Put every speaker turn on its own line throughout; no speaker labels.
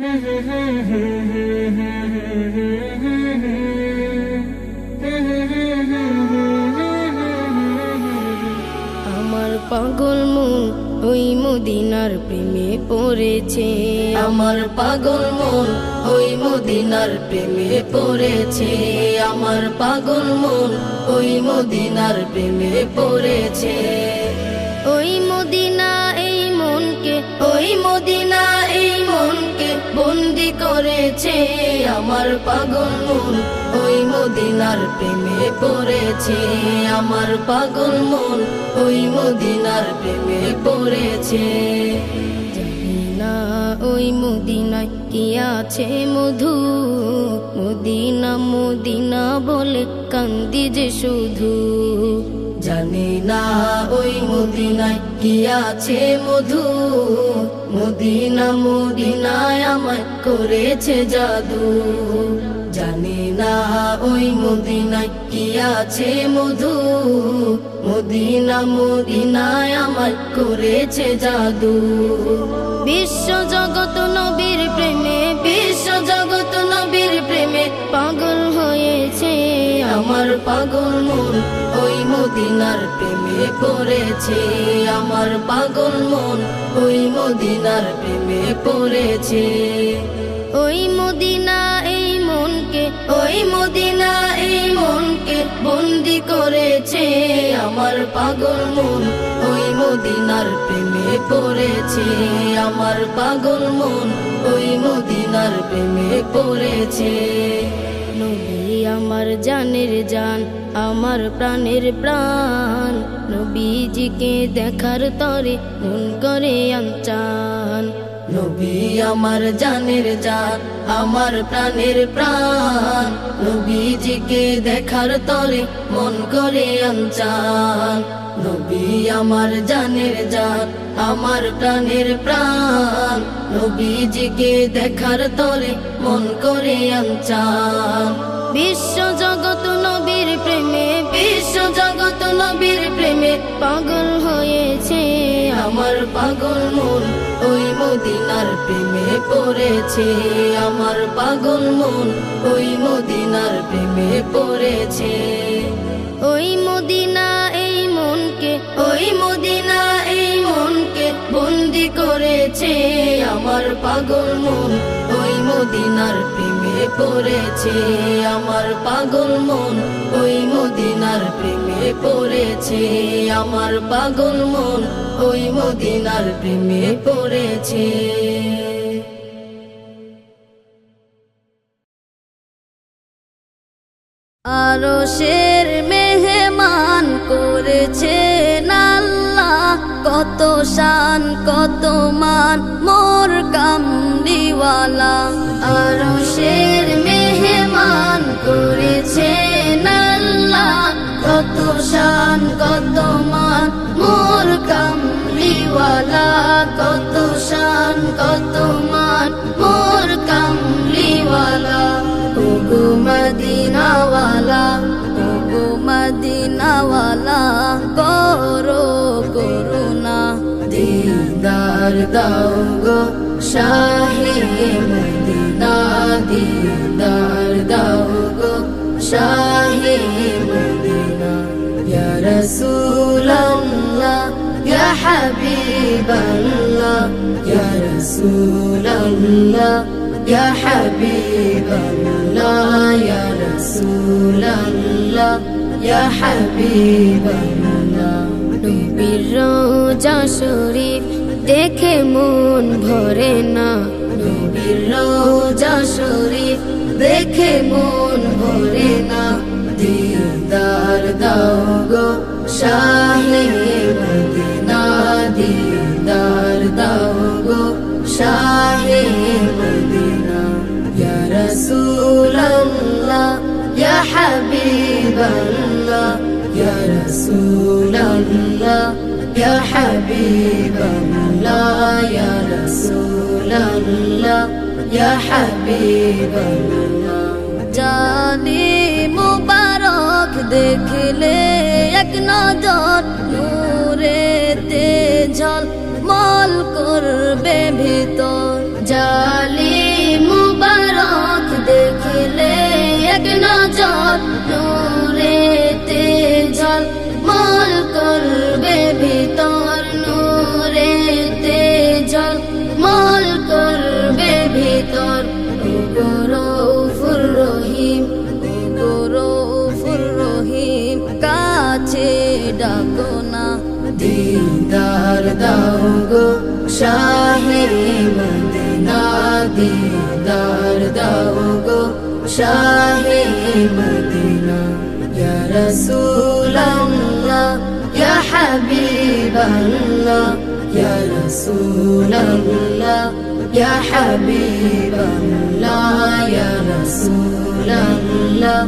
আমার পাগল মন ওই মদিনার প্রেমে পড়েছে, আমার পাগল মন ওই মদিনার প্রেমে পড়েছে, আমার পাগল মন ওই মদিনার প্রেমে পড়েছে। ওই মদিনা এই মনকে, ওই মদিনা এই মনকে বন্দি করেছে, আমার পাগল মন ওই মদিনার প্রেমে পড়েছে, আমার পাগল মন ওই মদিনার প্রেমে পড়েছে। জানি না ওই মদিনায় কি আছে মধু, মদিনা মদিনা বলে কান্দি যে শুধু। জানি না ওই মদিনায় কি আছে মধু, মদিনা মদিনায় আমায় করেছে জাদু। জানি না ওই মদিনায় কি আছে মধু, মদিনা মদিনায় আমায় করেছে জাদু। বিশ্ব জগৎ নবীর প্রেমে, বিশ্ব জগৎ নবীর প্রেমে পাগল হয়েছে, আমার পাগল মন ওই মদিনার প্রেমে পড়েছে, আমার পাগল মন ওই মদিনার প্রেমে পড়েছে। ওই মদিনা এই মনকে, ওই মদিনা এই মনকে বন্দি করেছে, আমার পাগল মন ওই মদিনার প্রেমে পড়েছে, আমার পাগল মন ওই মদিনার প্রেমে পড়েছে। নবী আমার জানের জান, আমার প্রাণের প্রাণ, নবীজিকে দেখার তরে মন করে আনচান। নবী আমার জানের জান, আমার প্রাণের প্রাণ, নবীজিকে দেখার তরে মন করে আনচান। নবী আমার জানের জান, আমার প্রাণের প্রাণ, নবীজিকে দেখার তরে মন করে আনচান। বিশ্ব জগৎ নবীর প্রেমে, বিশ্ব জগৎ নবীর প্রেমে পাগল হয়েছে, আমার পাগল মন ওই মদিনার প্রেমে পড়েছে, আমার পাগল মন ওই মদিনার প্রেমে পড়েছে। ওই মদিনা এই মনকে, ওই মদিনা এই মনকে বন্দি করেছে, আমার পাগল মন ওই মদিনার প্রেমে পড়েছে, আমার পাগল মন ওই মদিনার প্রেমে পড়েছে, আমার পাগল মন ওই মদিনার প্রেমে পড়েছে। আরশের মেহমান করেছেন আল্লাহ, কত শান কত মান মোর কামলিওয়ালা। আরশের মেহমান করেছেন আল্লাহ, কত শান কত মান মোর কামলিওয়ালা, কত শান কত মান মোর কামলিওয়ালা। ওগো মদিনাওয়ালা, ওগো মদিনাওয়ালা, করো করুণা দিদার দাও গো শাহে মদিনা, দিদার দাও গো শাহে মদিনা। ইয়া রাসূলাল্লাহ ইয়া হাবিবাল্লাহ, ইয়া রাসূলাল্লাহ ইয়া হাবিবাল্লাহ, ইয়া রাসূলাল্লাহ ইয়া হাবিবাল্লাহ। নবীর রওজা শরীফ দেখে মন ভরে না, নবীর রওজা শরীফ দেখে মন ভরে না। দিদার দাও গো শাহে মদিনা, দিদার দাও গো শাহে মদিনা। ইয়া রাসূলাল্লাহ ইয়া হাবিবাল্লাহ, ইয়া রাসূলাল্লাহ ইয়া হাবিবাল্লাহ, ইয়া রাসূলাল্লাহ ইয়া হাবিবাল্লাহ। জানি মুবারক দেখলে এক নজর, নূরেতে ঝলমল করবে ভিতর। জালি শাহে মদিনা দিদার দাও গো শাহে মদিনা ইয়া রাসূলুল্লাহ ইয়া হাবিবাল্লাহ ইয়া রাসূলুল্লাহ ইয়া হাবিবাল্লাহ ইয়া রাসূলুল্লাহ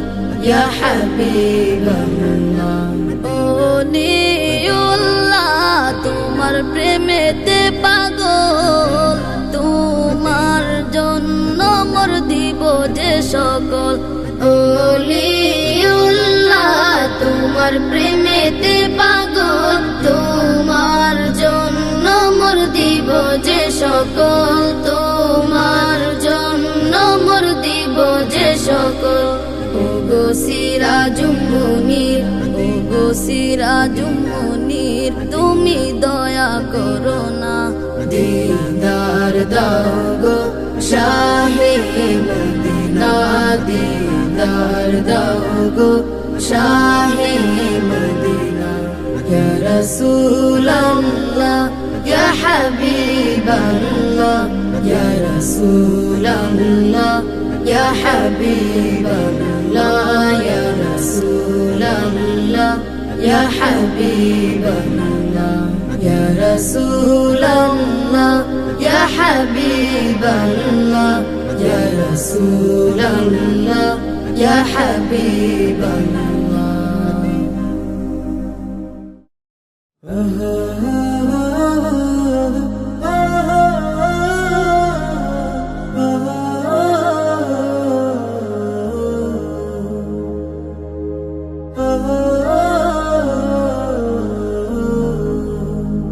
ইয়া হাবিবাল্লাহ তোমার প্রেমেতে পাগল তোমার জন্য মোর দিব যে সকল ওলিউল্লাহ তোমার প্রেমেতে পাগল তোমার জন্য মোর দিব যে সকল তোমার জন্য মোর দিব যে সকল ওগো সিরাজুম মুনির ওগো সিরাজুম মুনির তুমি দয়া করো না দিদার দাও গো শাহে মদিনা দিদার দাও গো শাহে মদিনা ইয়া রাসূলুল্লাহ ইয়া হাবিবাল্লাহ ইয়া রাসূলুল্লাহ ইয়া হাবিবাল্লাহ ইয়া রাসূলুল্লাহ ইয়া হাবিবাল্লাহ ইয়া রাসূলুল্লাহ ইয়া হাবিবাল্লাহ ইয়া রাসূলুল্লাহ ইয়া হাবিবাল্লাহ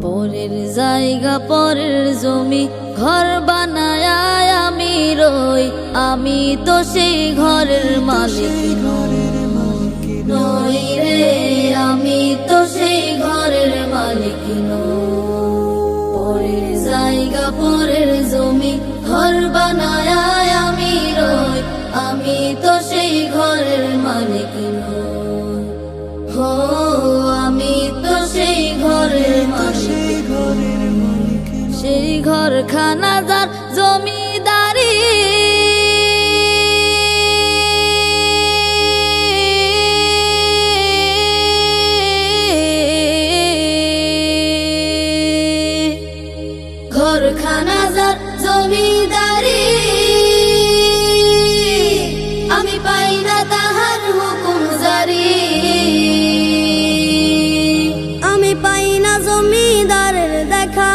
পরের জায়গা পরের জমি ঘর বানায় আমি রই আমি তো সেই ঘরের মালিক নই রে আমি তো সেই ঘরের মালিক নই পরের জায়গা পরের জমি ঘর বানায় আমি রই আমি তো সেই ঘরের মালিক নই হো আমি তো সেই ঘরের মালিক সেই ঘর খানা যার জমিদারি ঘর খানা যার জমিদারি আমি পাই না তাহার হুকুম জারি আমি পাই না জমিদারের দেখা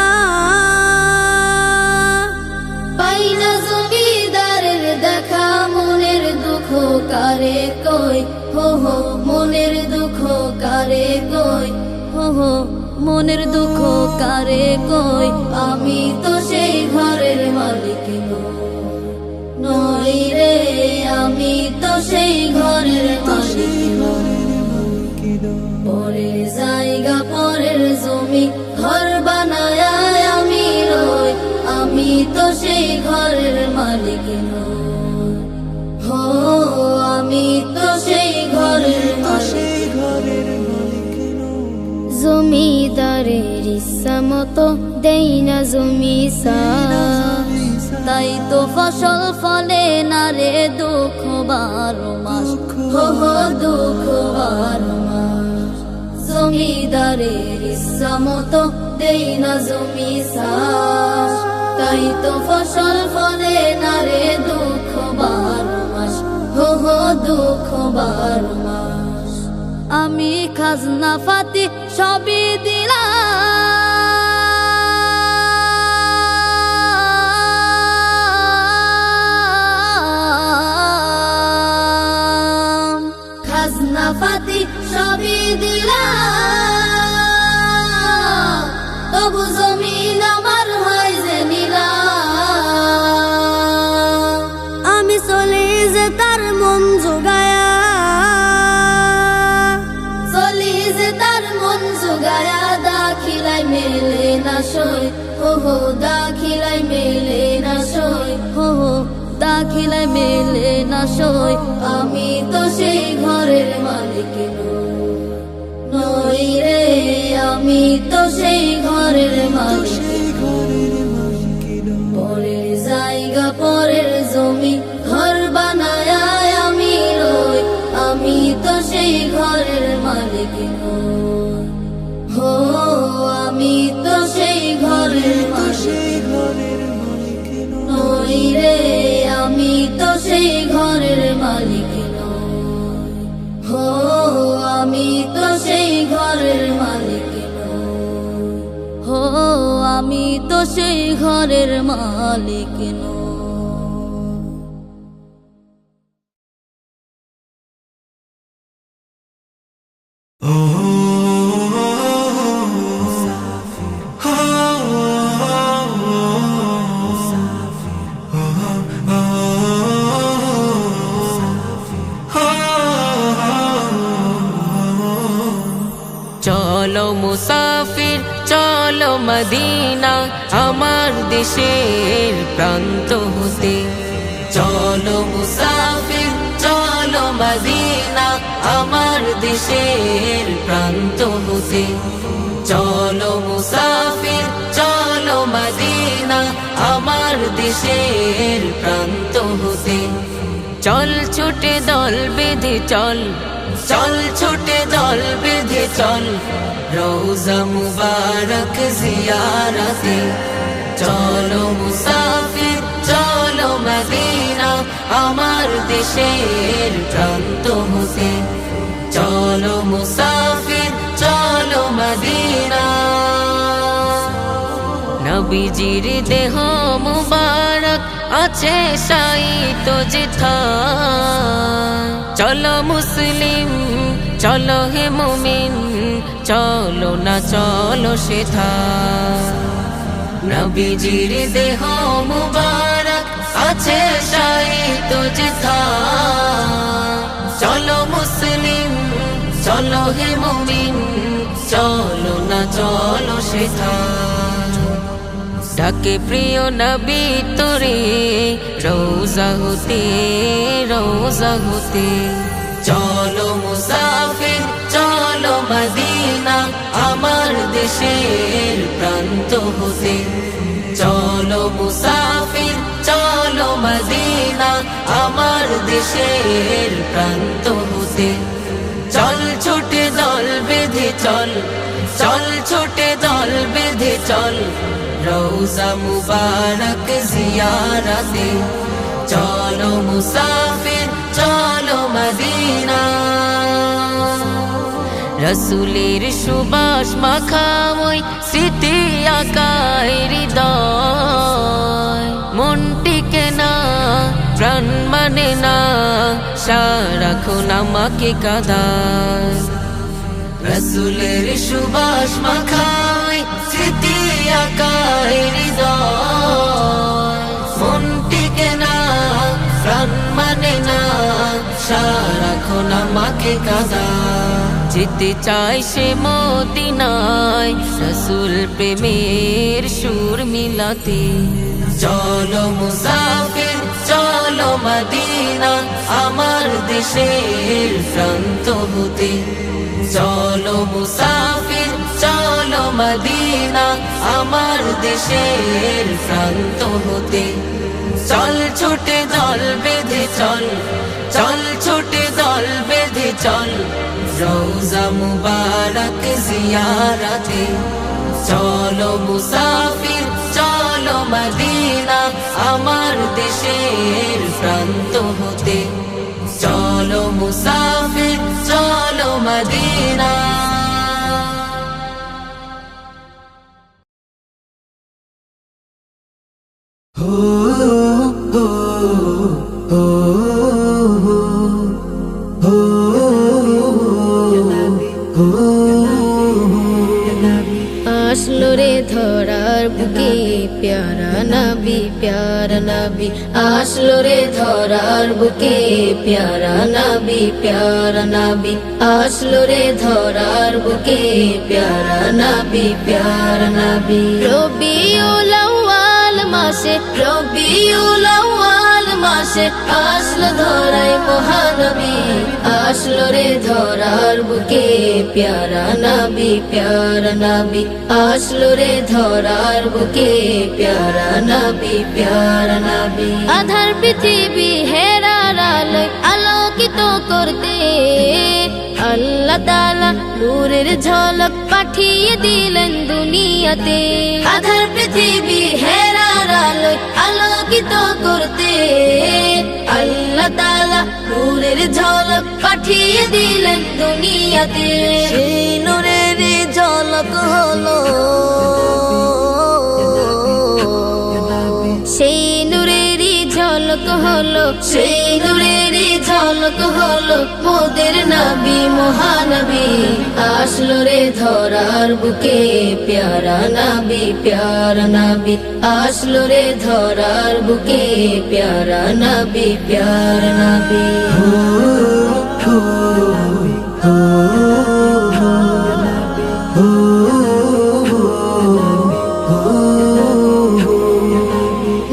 পাই না জমিদারের দেখা মনের দুঃখ কারে কই হো হো মনের দুঃখ কারে কই হো হো মনের দুঃখ কারে কই আমি তো সেই ঘরের মালিক নই রে আমি তো সেই ঘরের মালিক পরের জায়গা পরের জমি ঘর বানায় আমি রই আমি তো সেই ঘরের মালিক নই হো আমি তো সেই ঘরের মালিক জমিদারের ইচ্ছা মতো দেই না জমি তাই তো ফসল ফলে না রে দুঃখ 12 মাস হো হো দুঃখ 12 মাস জমিদারের ইচ্ছা মতো দেই না জমি তাই তো ফসল ফলে না রে দুঃখ 12 মাস হো হো দুঃখ 12 মাস আমি খাজনা ফাতি সবই দিলাম খাজনা ফাতি সবই দিলাম তবু জমিন আমার হয় যে নিলাম আমি চলে যে তার মন জোগায়া দাখিলাই মেলে না সই হো হো দাখিলাই মেলে না সই হো হো দাখিলাই মেলে না সই আমি তো সেই ঘরের মালিক নই রে আমি তো সেই ঘরের মালিক পরের জমি ঘর বানায় আমি রই, আমি তো সেই ঘরের মালিক নই। হো আমি তো সেই ঘরের মালিক নই রে, আমি তো সেই ঘরের মালিক নই। হো আমি তো সেই ঘরের মালিক নই। হো আমি তো সেই ঘরের মালিক নই।
চলো মুসাফির চলো মদিনা আমার দেশের প্রান্ত হতে। চলো মুসাফির চলো মদিনা আমার দেশের প্রান্ত হতে। চলো মুসাফির চলো মদিনা আমার দেশের প্রান্ত হতে। চল ছুটে দল বেঁধে চল, চল ছুটে দল বেঁধে চল রওজা মুবারক জিয়ারতে। চলো মুসাফির চলো মদিনা আমার দেশের প্রান্ত হতে। চলো মুসাফির চলো মদিনা। নবীজির দেহ মুবারক আছে শায়িত যেথায়। চলো মুসলিম চলো হে মুমিন চলো না চলো সেথায়। নবীজির দেহ মুবারক আছে শায়িত যেথায়। চলো মুসলিম চলো হে মুমিন চলো না চলো সেথায়। ডাকে প্রিয় নবী তোরে রওজা হতে, রওজা হতে। চলো মুসাফির চলো মদিনা আমার দেশের প্রান্ত হতে। চলো মুসাফির চলো মদিনা আমার দেশের প্রান্ত হতে। চল ছুটে দল বেঁধে চল, চল ছুটে দল বেঁধে চল রওজা মুবারক জিয়ারতে। চলো মুসাফির চলো মদিনা। রসুলের সুবাস মাখা ওই স্মৃতি আকায় হৃদয়। মনটিকে না প্রাণ মানে না সারাক্ষণ আমাকে কাঁদায়। রসুলের সুবাস মাখা ওই স্মৃতি আকায় হৃদয়। মনটিকে না প্রাণ মানে না সারাক্ষণ আমাকে কাঁদায়। যেতে চাই সে মদিনায় রসুল প্রেমের সুর মিলাতে। চলো মুসাফির চলো মদিনা আমার দেশের প্রান্ত হতে। চলো মুসাফির চলো মদিনা আমার দেশের প্রান্ত হতে। চল ছুটে দল বেঁধে চল, চল ছুটে দল বেঁধে চল রওজা মুবারক জিয়ারতে। চলো মুসাফির চলো মদিনা আমার দেশের প্রান্ত হতে। চলো মুসাফির চলো মদিনা।
আসলো রে ধরার বুকে প্যারা নবী, প্যারা নবী আসলো রে ধরার বুকে প্যারা নবী, প্যারা নবী আসলো রে ধরার বুকে প্যারা নবী, প্যারা নবী। রবিউল আউয়াল মাসে, রবিউল আউয়াল মাসে আসলো ধরায় মহানবী, আসলো রে ধরার বুকে প্যারা নবী আসলো রে ধরার বুকে প্যারা নবী আধার পৃথিবী হেরার আলোয় আলোকিত করতে আল্লাহ তাআলা নূরের ঝলক পাঠিয়ে দিলেন দুনিয়াতে আধার পৃথিবী হেরার আলোয় আলোকিত করতে আল্লাহ তাআলা নূরের ঝলক পাঠিয়ে দিলেন দুনিয়াতে সেই নূরের ঝলক হলো সেই নূরেরই ঝলক হলো সেই নূরেরই ঝলক হলো মোদের নবী মহানবী আসলো রে ধরার বুকে প্যারা নবী আসলো রে ধরার বুকে প্যারা নবী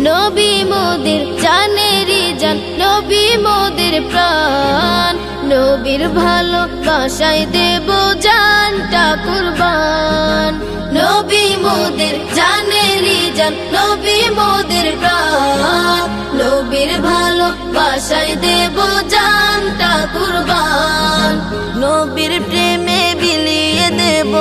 নবী মোদের জানেরই জান নবী মোদের প্রাণ নবীর ভালোবাসায় দেব জানটা কুরবান নবী মোদের জানেরই জান নবী মোদের প্রাণ নবীর ভালোবাসায় দেব জানটা কুরবান নবীর প্রেমে বিলিয়ে দেব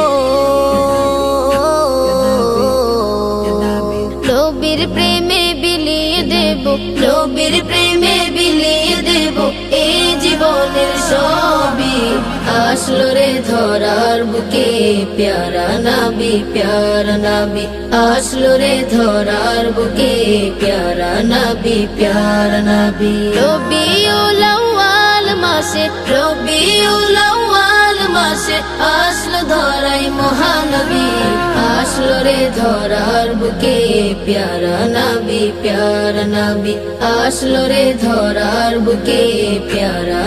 নবীর প্রেমে বিলিয়ে দেব নবীর প্রেমে বিলিয়ে দেব এই জীবনের সবই আসলো রে ধরার বুকে প্যারা নবী আসলো রে ধরার বুকে প্যারা নবী রবিউল আউয়াল মাসে রবিউল আউয়াল মাসে আসলো ধরাই মহানবী আসলো রে ধরার বুকে প্যারা নবী আসলো রে ধরার বুকে প্যারা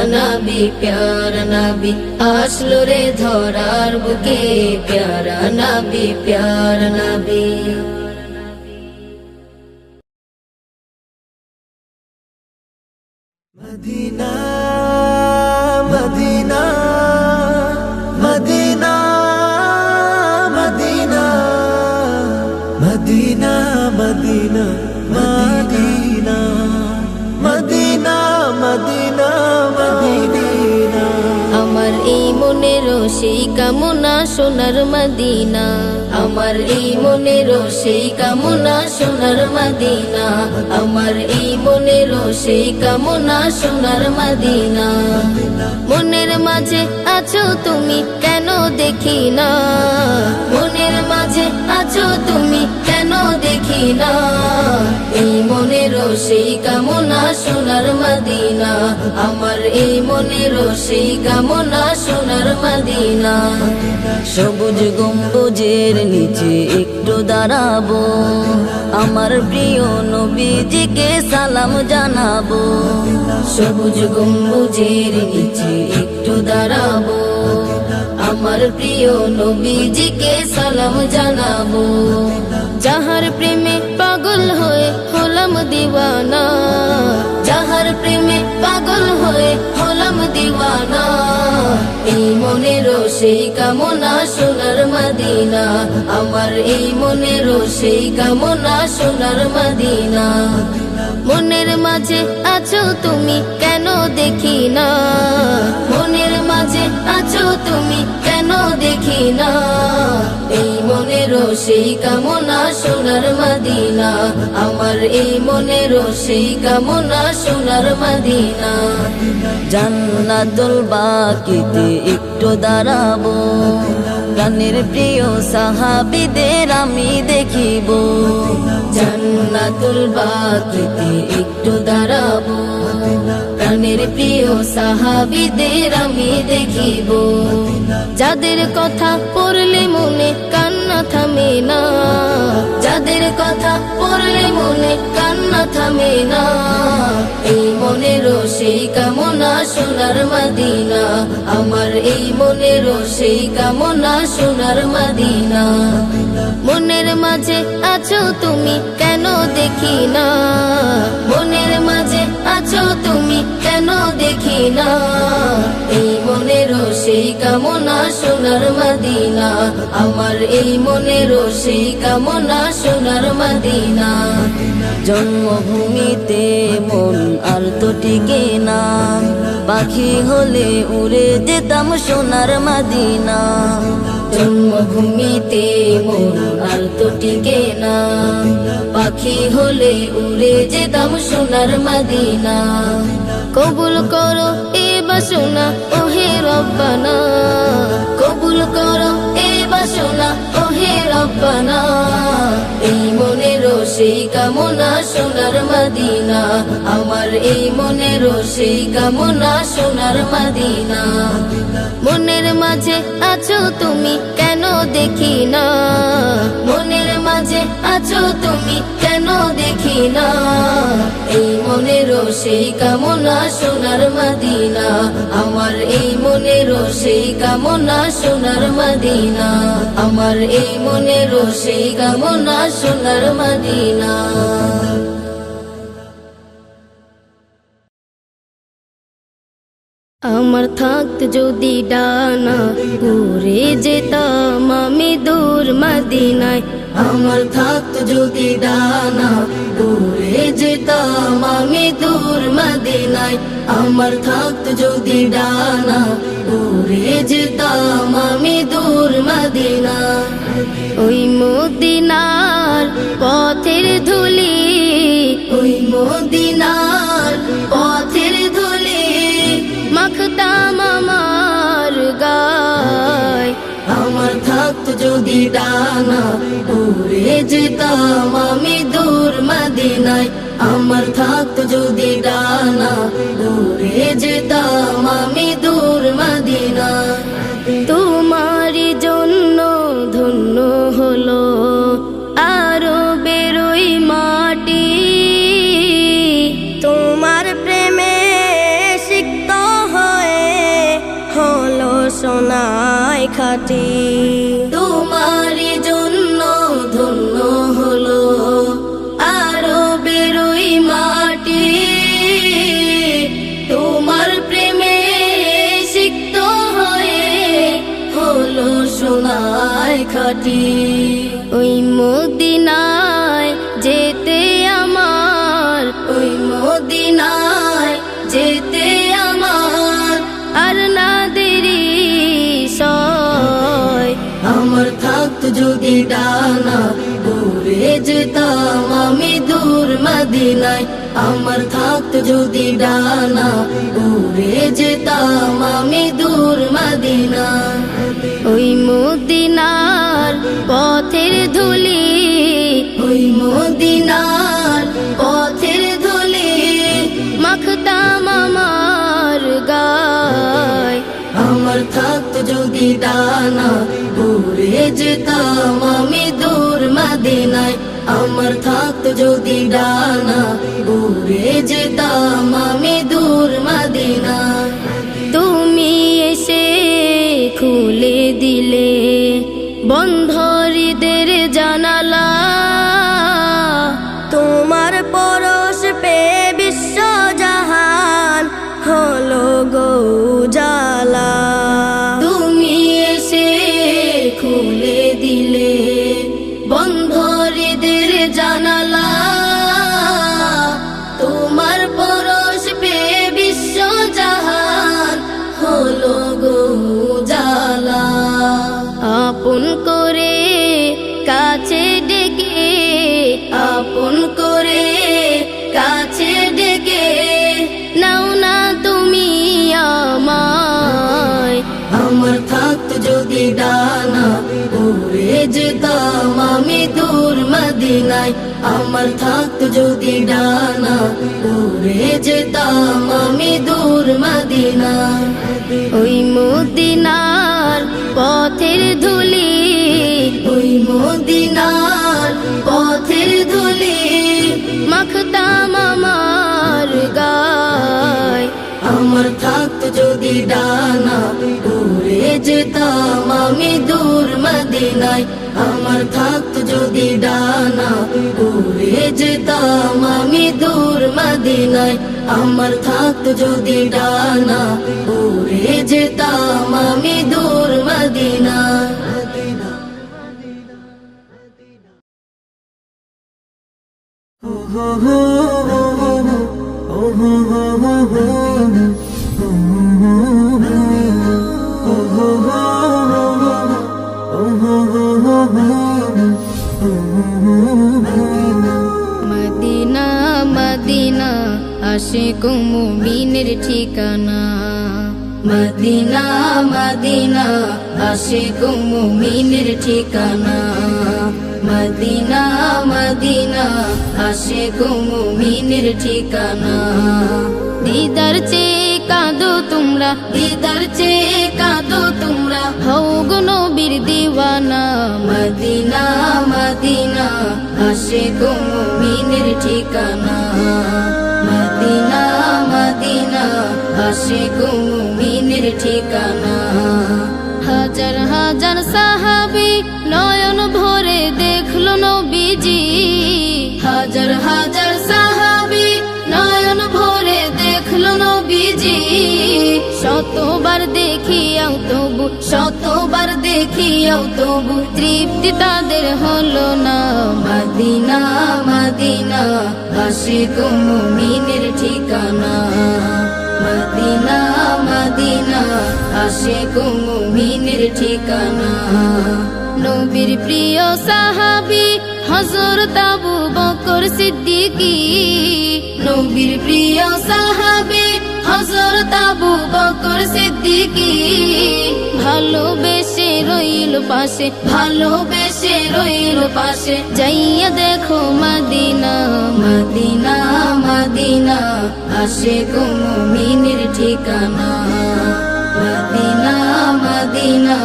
নবী আসলো রে ধরার বুকে প্যারা নবী
Medina Medina Medina Medina Medina Medina Medina Medina Medina Medina
আমার এই মনের সেই কামনা সোনার মদিনা আমার এই মনের সেই কামনা সোনার মদিনা আমার এই মনের সেই কামনা সোনার মদিনা মনের মাঝে আছো তুমি কেন দেখি না মনের মাঝে আছো তুমি কেন দেখি না এই মনের সেই কামনা সোনার মদিনা আমার এই মনের সেই কামনা সোনার মদিনা সবুজ গম্বুজের নিচে একটু দাঁড়াবো আমার প্রিয় নবীজিকে সালাম জানাবো সবুজ গম্বুজের নিচে একটু দাঁড়াবো আমার প্রিয় নবীজিকে সালাম জানাবো যাহার প্রেমে পাগল হয়ে হলাম দিওয়ানা যাহার প্রেমে পাগল হয়ে হলাম দিওয়ানা এই মনের সেই কামনা সোনার মদিনা আমার এই মনের সেই কামনা সোনার মদিনা মনের মাঝে আছো তুমি কেন দেখি না মনের মাঝে আছো তুমি কেন দেখি না এই মনের সেই কামনা সোনার মদিনা আমার এই মনের সেই কামনা সোনার মদিনা জান্নাতুল বাকিতে একটু দাঁড়াবো প্রাণের প্রিয় সাহাবীদের আমি দেখিব জান্নাতুল বাকিতে একটু দাঁড়াবো প্রাণের প্রিয় সাহাবীদের আমি দেখিব যাদের কথা পড়লে মনে কান্না থামে না যাদের কথা পড়লে মনে কান্না থামে না এই মনের সেই কামনা সোনার মদিনা আমার এই মনের সেই কামনা সোনার মদিনা মনের মাঝে আছো তুমি কেন দেখি না মনের মাঝে আছো তুমি কেন দেখি না এই কামনা সোনার মদিনা, আমার এই মনের সেই কামনা সোনার মদিনা। জন্মভূমিতে মন আর তো টিকে না, পাখি হলে উড়ে যেতাম সোনার মদিনা। জন্মভূমিতে মন আর তো টিকে না, পাখি হলে উড়ে যেতাম সোনার মদিনা। কবুল করো এ বাসনা ওহে রব্বানা, কবুল করো এ বাসনা ওহে রব্বানা। এই মনের সেই কামনা সোনার মদিনা, আমার এই মনের সেই কামনা সোনার মদিনা। মনের মাঝে আছো তুমি কেন দেখি না, মনের মাঝে আছো তুমি কেন দেখি না। এই মনের সেই কামনা সোনার মদিনা, আমার এই মনের সেই কামনা সোনার মদিনা, আমার এই মনের সেই কামনা সোনার মদিনা। আমার থাকত যদি ডানা উড়ে যেতাম আমি দূর মদিনায়, আমার থাকত যদি ডানা উড়ে যেতাম আমি দূর মদিনায়, আমার থাকত যদি ডানা উড়ে যেতাম আমি দূর মদিনা। ওই মদিনার পথের ধুলি, ওই মদিনার পথের ধুলি মাখতাম আমার গায়। আমার থাকত যদি ডানা উড়ে যেতাম আমি দূর মদিনায়, আমার থাকত যদি ডানা উড়ে যেতাম আমি দূর মদিনা। তোমারই জন্য ধন্য হলো আরো বেরোই মাটি, তোমার প্রেমে সিক্ত হয়ে হলো সোনায় খাঁটি। তোমারই জন্য ধন্য হলো আরো বেরোই মাটি, তোমার প্রেমে সিক্ত হয়ে হলো সোনায় খাঁটি। ওই মদিনায় যেতে আমার, ওই মদিনায় যেতে আমার আর না দেরি সয়। আমার থাকত যদি ডানা উড়ে যেতাম আমি দূর মদিনায়, আমার থাকত যদি ডানা উড়ে যেতাম আমি দূর মদিনা। ওই মদিনার পথের ধুলি, ওই মদিনার পথের ধুলি মাখতাম আমার গায়। আমার থাকত যদি ডানা উড়ে যেতাম আমি দূর মদিনায়, আমার থাকত যদি ডানা উড়ে যেতাম আমি দূর মদিনা। তুমি এসে খুলে দিলে বন্ধ হৃদের জানালা, তোমার পরশ পে বিশ্ব জাহান হলো গো উজালা। তুমি এসে খুলে দিলে বন্ধ হৃদের জানালা, তোমার পরশ পে বিশ্ব জাহান হলো গো উজালা। আপন করে কাছে ডেকে, আপন করে কাছে ডেকে নাও না তুমি আমায়। আমার থাকত যদি ডানা উড়ে যেতাম আমি দূর মদিনায়, আমার থাকত যদি ডানা উড়ে যেতাম আমি দূর মদিনা। ওই মদিনার পথের ধুলি, ওই মদিনার পথের ধুলি মাখতাম আমার গায়। আমার থাকত যদি ডানা উড়ে যেতাম আমি দূর মদিনায়, আমার থাকত যদি ডানা উড়ে যেতাম আমি দূর মদিনায়, আমার থাকতো যদি ডানা উড়ে যেতাম আমি দূর মদিনা মদিনা মদিনা আশিক মুমিনের ঠিকানা মদিনা মদিনা আশিক মুমিনের ঠিকানা মদিনা মদিনা আশিক মুমিনের ঠিকানা দিদার চেয়ে কাঁদো তোমরা দিদার চেয়ে কাঁদো তোমরা হও গো নবীর দিওয়ানা মদিনা মদিনা আশিক মুমিনের ঠিকানা মদিনা মদিনা আশিক মুমিনের ঠিকানা হাজার হাজার সাহাবী নয়ন ভরে দেখলো নবীজি হাজার হাজার সাহাবী নয়ন ভরে দেখলো নবীজি শতবার দেখিয়াও তবু শতবার দেখিয়াও তবু তৃপ্তি তাদের হলো না মদিনা মদিনা আশিক মুমিনের ঠিকানা মদিনা মদিনা আশিক মুমিনের ঠিকানা নবীর প্রিয় সাহাবী হযরত আবু বকর সিদ্দিকী নবীর প্রিয় সাহাবী হযরত আবু বকর সিদ্দিকী ভালোবেসে রইল পাশে ভালোবেসে রইল পাশে যাইয়া দেখো মদিনা মদিনা মদিনা আশিক মুমিনের ঠিকানা মদিনা মদিনা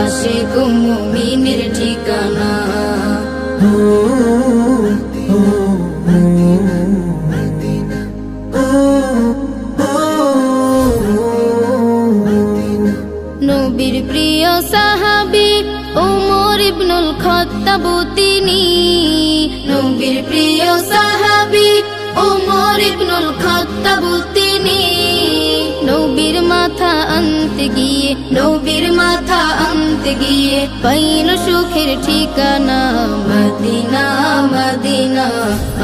আশিক মুমিনের ঠিকানা নবীর প্রিয় সাহাবী ওমর ইবনুল খাত্তাব তিনি নবীর প্রিয় সাহাবী ওমর ইবনুল খাত্তাব তিনি নবীর মাথা আনতে গিয়ে নবীর মাথা আনতে গিয়ে পাইল সুখের ঠিকানা মদিনা মদিনা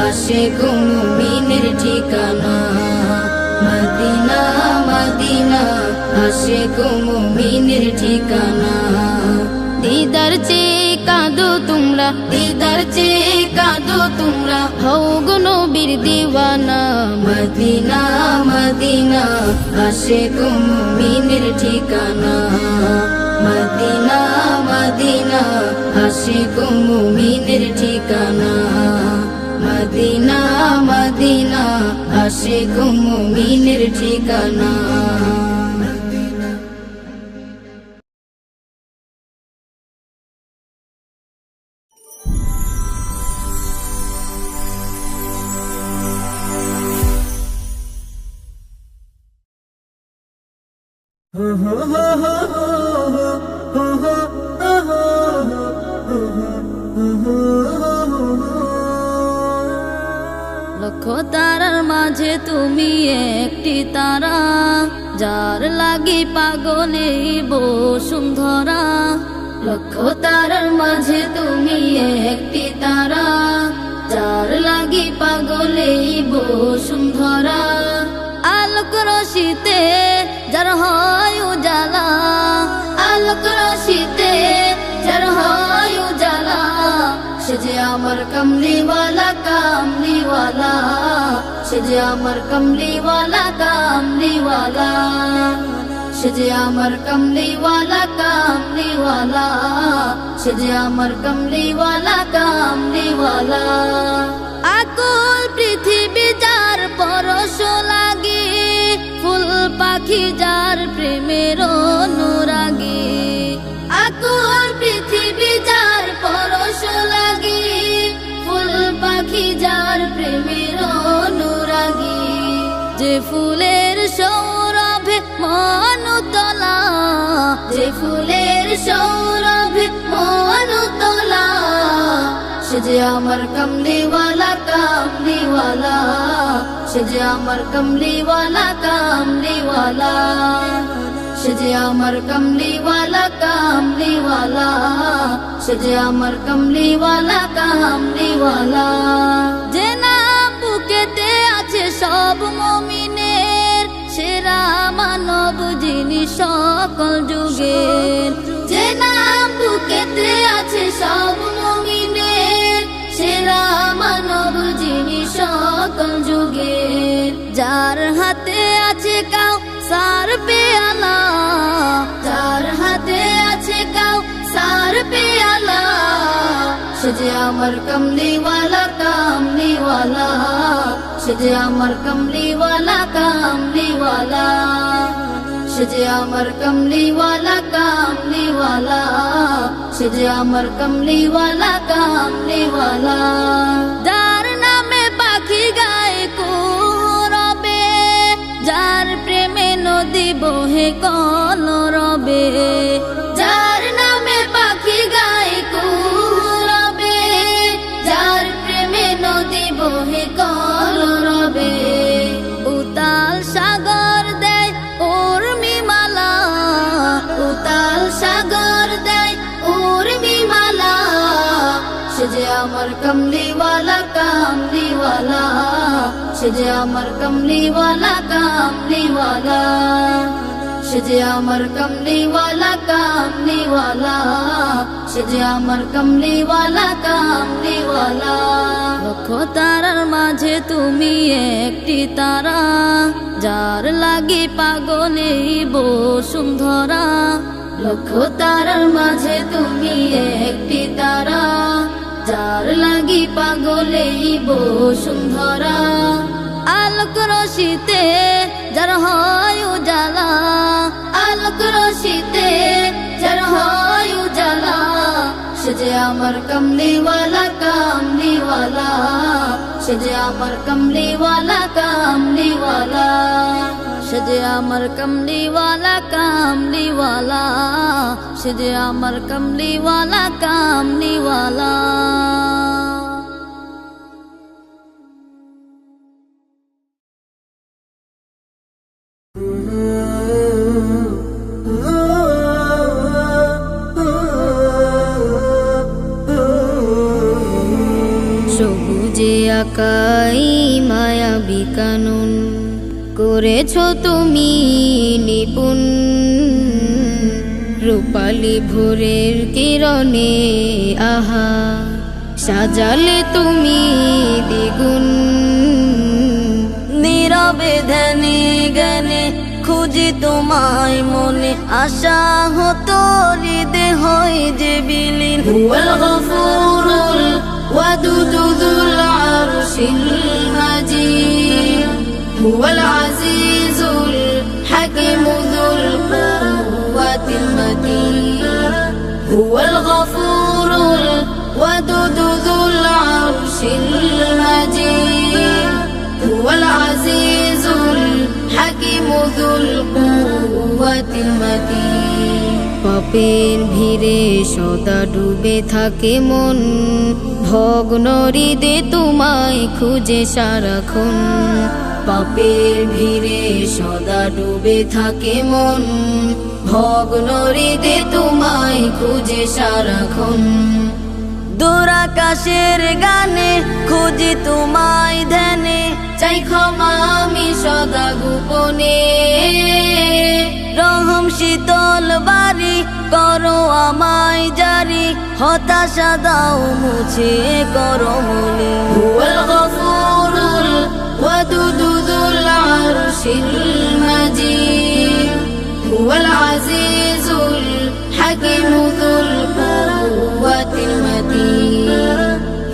আশিক মুমিনের ঠিকানা মদিনা মদিনা আশিক মুমিনের ঠিকানা দিদার চেয়ে কাঁদো তোমরা দিদার চেয়ে কাঁদো তোমরা হও গো নবীর দিওয়ানা মদিনা মদিনা আশিক মুমিনের ঠিকানা মদিনা মদিনা আশিক মুমিনের ঠিকানা মদিনা মদিনা আশিক মুমিনের ঠিকানা লক্ষ তারার মাঝে তুমি একটি তারা যার লাগি পাগলে বসুন্ধরা লক্ষ তারার মাঝে তুমি একটি তারা যার লাগি পাগলে বসুন্ধরা আলোক রশিতে যার হয় উজালা আলোক রশিতে যার হয় উজালা সে যে আমার কমলিওয়ালা কামলিওয়ালা সে যে আমার কমলিওয়ালা কামলিওয়ালা সে যে আমার কমলিওয়ালা কামলিওয়ালা সে যে আমার কমলিওয়ালা কামলিওয়ালা আকুল পৃথিবী যার পরশ লাগে ফুল পাখি যার প্রেমের অনুরাগী আকুল পৃথিবী যার পরশ লাগে ফুল পাখি যার প্রেমের অনুরাগী যে ফুলের সৌরভে মন তোলা যে ফুলের সৌরভে মন তোলা সে যে আমার কমলিওয়ালা কামলিওয়ালা সে যে আমার কমলিওয়ালা কামলিওয়ালা সে যে আমার কমলিওয়ালা কামলিওয়ালা সে যে আমার কমলিওয়ালা কামলিওয়ালা যে নাম বুকেতে আছে সব মুমিনের সেরা মানব যিনি সকল যুগের যে নাম বুকেতে আছে সব মুমিনের সেরা মানব যিনি সকল যুগের যার হাতে আছে কাউসার পেয়ালা যার হাতে আছে কাউসার পেয়ালা সে যে আমার কমলিওয়ালা কামলিওয়ালা সে যে আমার কমলিওয়ালা কামলিওয়ালা সে যে আমার কমলিওয়ালা কামলিওয়ালা সে যে আমার কমলিওয়ালা কামলিওয়ালা যার নামে পাখি গায়ে কুরবে যার প্রেমে নদী বহে কলরবে যার নামে পাখি গায়ে কুরবে যার প্রেমে নদী বহে কলরবে উতাল সাগর দেয় উর্মিমালা উতাল সাগর দেয় উর্মিমালা সে যে আমার কমলিওয়ালা কামলিওয়ালা সে যে আমার কমলিওয়ালা কামলিওয়ালা সে যে আমার কমলিওয়ালা কামলিওয়ালা সে যে আমার কমলিওয়ালা কামলিওয়ালা লক্ষ তারার মাঝে তুমি একটি তারা যার লাগি পাগলে বসুন্ধরা লক্ষ তারার মাঝে তুমি একটি তারা যার লাগি পাগলে বসুন্ধরা আলোক রশিতে যার হয় উজালা আলোক রশিতে যার হয় উজালা সে যে আমার কমলিওয়ালা কামলিওয়ালা সে যে আমার কমলিওয়ালা কামলিওয়ালা সে যে আমার কমলিওয়ালা কামলিওয়ালা সে যে আমার কমলিওয়ালা কামলিওয়ালা সবুজে আকাই মায়াবী কানুন করেছো তুমি নিপুণ রূপালী ভোরের কিরণে আহা সাজালে তুমি দ্বিগুণ নীরবে ধ্যানে জ্ঞানে খুঁজি তোমায় মনে আশা হতো হৃদে হয় যে বিলীন হুয়াল গফুরুল ওয়াদুদু যুল আরশিল মাজিদ হুয়াল আজিজুল হাকিম যুল কুওয়াতিল মাতিন হুয়াল গফুরুল ওয়াদুদু যুল আরশিল মাজিদ হুয়াল আজিজুল হাকিম যুল কুওয়াতিল মাতিন পাপের ভিড়ে সদা ডুবে থাকে মন ভগ্ন হৃদে তোমায় খুঁজে সারাক্ষণ পাপের ভিড়ে সদা ডুবে থাকে মন ভগ্ন হৃদে তোমায় খুঁজে সারাক্ষণ দূর আকাশের গানে খুঁজি তোমায় ধ্যানে চাই ক্ষমা আমি সদা গোপনে রহম শীতল বাড়ি করো আমায় জারি হতাশা দাও মুছে করো মনে হুয়াল গফুরুল ওয়াদুদু যুল আরশিল মাজিদ হুয়াল আজিজুল হাকিম যুল কুওয়াতিল মাতিন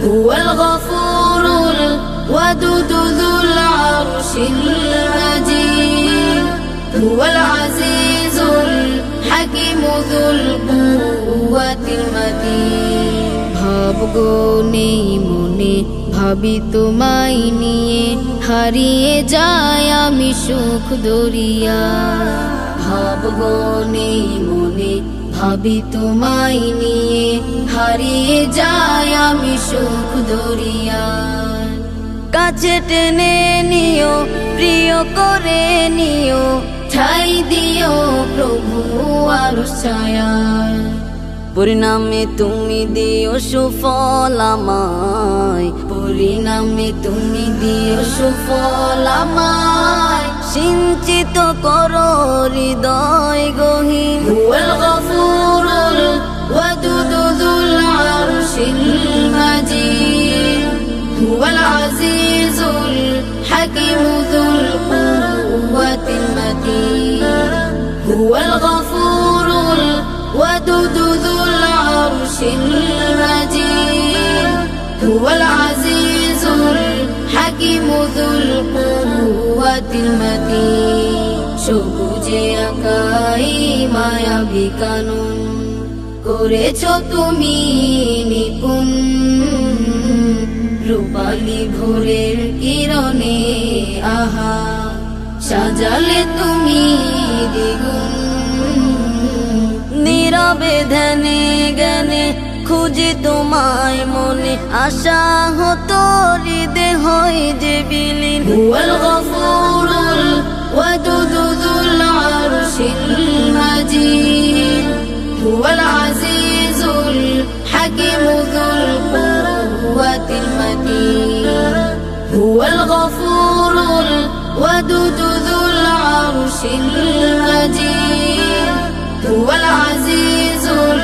হুয়াল গফুরুল ওয়াদুদু যুল আরশিল মাজিদ হুয়াল আজিজুল হাকিম যুল কুওয়াতিল মাতিন ভাবগো নেই মনে ভাবি তোমায় নিয়ে হারিয়ে যায় আমি সুখ দরিয়া ভাবগো নেই মনে ভাবি তোমায় নিয়ে হারিয়ে যায় আমি সুখ দরিয়া কাছে টেনে নিও, প্রিয় করে নিও, ঠাই দিও প্রভু আরশ ছায়ায়। পরিণামে তুমি দিও সুফল আমায়, পরিণামে তুমি দিও সুফল আমায়। সিঞ্চিত করো হৃদয় গহীন, হুয়াল গফুরুল ওয়াদুদ যুল আরশিল মাজিদ, হুয়াল আজিজুল হাকীম যুল কুওয়াতিল মাতিন, হুয়াল গফুরুল ওয়াদুদ যুল আরশিল মাজিদ, হুয়াল আজিজুল হাকীম যুল কুওয়াতিল মাতিন। সবুজে আঁকাই মায়াবী কানুন করেছো তুমি নিপুণ, রূপালী ভোরের কিরণে আহা সাজালে তুমি দ্বিগুণ। নীরবে ধ্যানে জ্ঞানে খুঁজি তোমায় মনে, আশা হতো হৃদে হয় যে বিলীন। হুয়াল গফুরুল ওয়াদুদ যুল আরশিল মাজিদ, হুয়াল আজিজুল হাকীম যুল কুওয়াতিল মাতিন, হুয়াল গফুরুল ওয়াদুদ যুল আরশিল মাজিদ, হুয়াল আজিজুল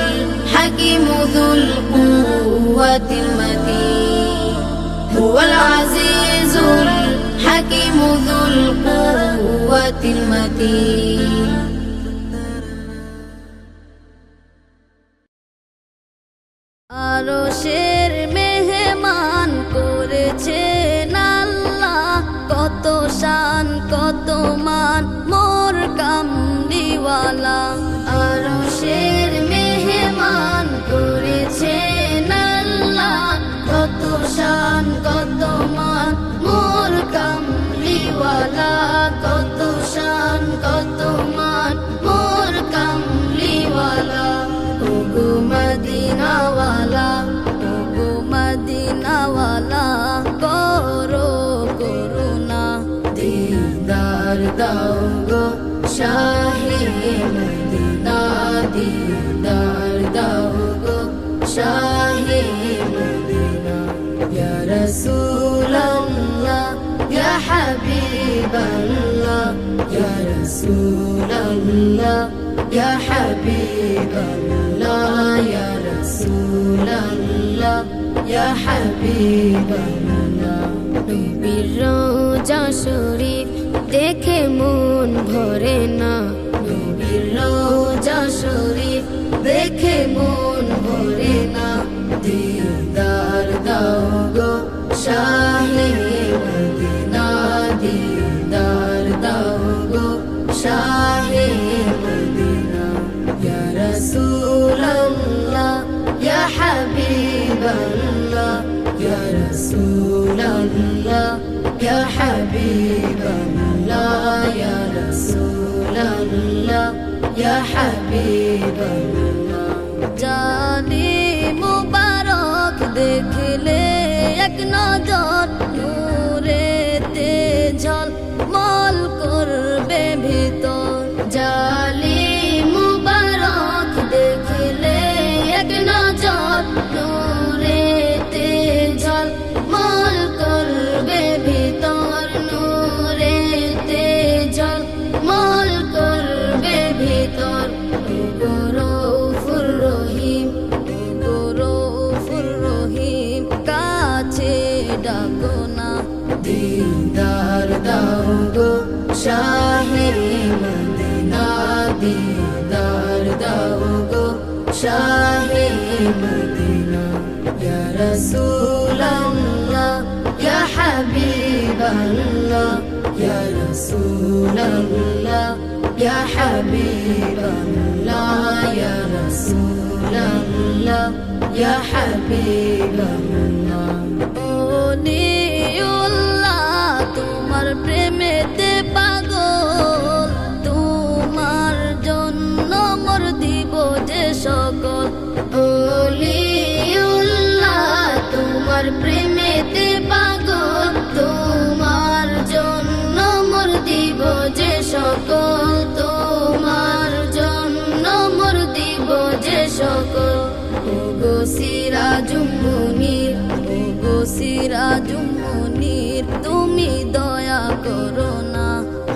হাকীম যুল কুওয়াতিল মাতিন, হুয়াল আজিজুল হাকীম যুল কুওয়াতিল মাতিন। আরশের মেহমান করেছেন আল্লাহ, কত শান কত মান মোর কামলিওয়ালা। আরশের মেহমান করেছেন আল্লাহ, কত শান কত মান মোর কামলিওয়ালা, কত শান কত মান মোর কামলিওয়ালা। ওগো মদিনাওয়ালা, ওগো মদিনাওয়ালা, করো করুণা, দিদার দাও গো শাহে মদিনা, দিদার দাও গো শাহে মদিনা। ইয়া রাসূলাল্লাহ ইয়া হাবিবাল্লাহ, ইয়া রাসূলাল্লাহ ইয়া হাবিবাল্লাহ, ইয়া রাসূলাল্লাহ ইয়া হাবিবাল্লাহ। নবীর রওজা শরীফ দেখে মন ভরে না, নবীর রওজা শরীফ দেখে মন ভরে না। দিদার দাও গো শাহে মদিনা, দিদার দাও গো শাহে মদিনা। ইয়া রাসূলাল্লাহ ইয়া হাবিবাল্লাহ, ইয়া রাসূলাল্লাহ ইয়া হাবিবাল্লাহ, ইয়া রাসূলাল্লাহ ইয়া হাবিবাল্লাহ। জানি মুবারক দেখলে এক নজর, নূরেতে ঝলমল করবে ভিতর। জালি মুবারক দেখলে এক নজর, নূরেতে ঝলমল করবে ভিতর, নূরেতে ঝলমল করবে ভিতর। ওগো রউফুর রহিম, ওগো রউফুর রহিম, কাছে ডাকো না। দিদার দাও গো শাহে মদিনা, দিদার দাও গো শাহে মদিনা। ইয়া রাসূলাল্লাহ ইয়া হাবিবাল্লাহ, ইয়া রাসূলাল্লাহ ইয়া হাবিবাল্লাহ, ইয়া রাসূলাল্লাহ ইয়া হাবিবাল্লাহ। ওলিউল্লাহ তোমার প্রেমেতে পাগল, তোমার জন্য মোর দিব যে সকল। ওলিউল্লাহ তোমার প্রেমেতে পাগল, সিরাজুম মুনির, ওগো সিরাজুম মুনির, তুমি দয়া করো না।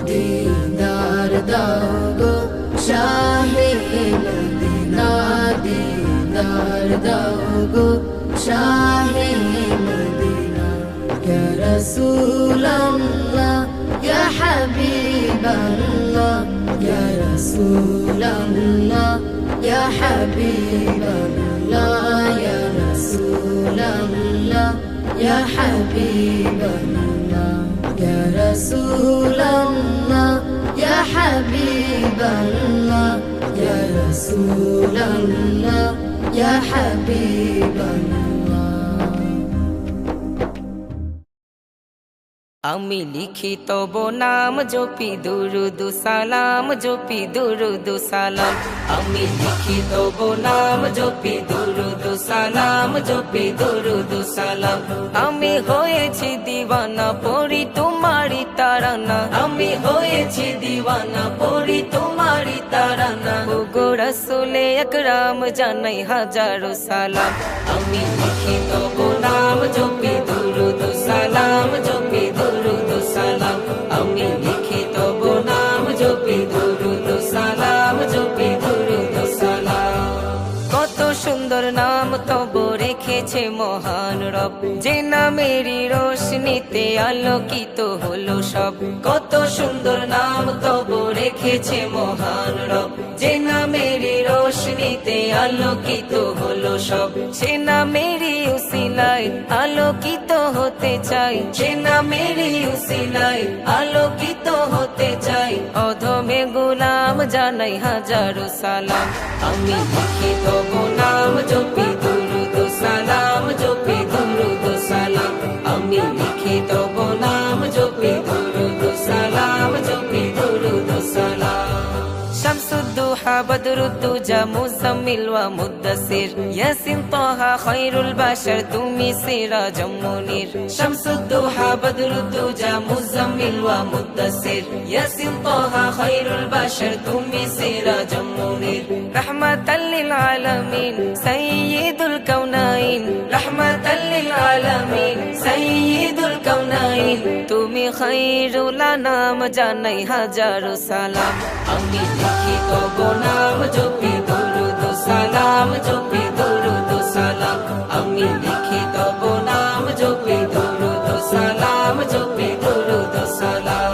দিদার দাও গো শাহে মদিনা, দিদার দাও গো শাহে মদিনা। ইয়া রাসূলাল্লাহ ইয়া হাবিবাল্লাহ, ইয়া রাসূলাল্লাহ ইয়া হাবিবাল্লাহ, ইয়া রাসূলাল্লাহ ইয়া হাবিবাল্লাহ, ইয়া রাসূলাল্লাহ ইয়া হাবিবাল্লাহ, ইয়া রাসূলাল্লাহ ইয়া হাবিবাল্লাহ।
আমি লিখি তব নাম জপি দুরুদ সালাম, জপি দুরুদ সালাম। আমি লিখি তব নাম জপি দুরুদ সালাম, জপি দুরুদ সালাম। আমি হয়েছি দিওয়ানা পড়ি তোমারি তারানা, আমি হয়েছি দিওয়ানা পড়ি তোমারি তারানা। ওগো রাসূলে আকরাম জানাই হাজারো সালাম। আমি লিখি তব নাম জপি দুরুদ সালাম, জপি দুরুদ সালাম। আমি লিখি তব নাম জপি দুরুদ সালাম, জপি দুরুদ সালাম। কত সুন্দর নাম তব রেখেছে মহান রব, যে নামেরই রোশনীতে আলোকিত হলো সব। কত সুন্দর নাম তব রেখেছে মহান রব, যে নামেরই রোশনীতে আলোকিত হলো সব। সে নামেরই উসিলায় আলোকিত হতে চাই, সে নামেরই উসিলায় আলোকিত হতে চাই। অধমে গোলাম জানাই হাজারো সালাম। আমি লিখি তব নাম জপি দুরুদ সালাম, জপি দুরুদ সালাম। আমি লিখি তব নাম জপি দুরুদ সালাম, জপি দুরুদ সালাম। শামসুদ্দোহা বদরুদ্দুজা মুজাম্মিল ওয়া মুদ্দাসির, ইয়াসিন তাহা খায়রুল বাশার, তুমি সিরাজুম মুনির। শামসুদ্দোহা বদরুদ্দুজা মুজাম্মিল ওয়া মুদ্দাসির, ইয়াসিন তাহা খায়রুল বাশার, তুমি সিরাজুম মুনির। রাহমাতাল লিল আলামিন সাইয়্যিদুল কাউনাইন, রাহমাতাল লিল আলামিন সাইয়্যিদুল কাউনাইন। তুমি খায়রুল আনাম জানাই হাজারো সালাম। আমি লিখি তব নাম জপি দুরুদ সালাম, জপি দুরুদ সালাম। আমি লিখি তব নাম জপি দুরুদ সালাম, জপি দুরুদ সালাম।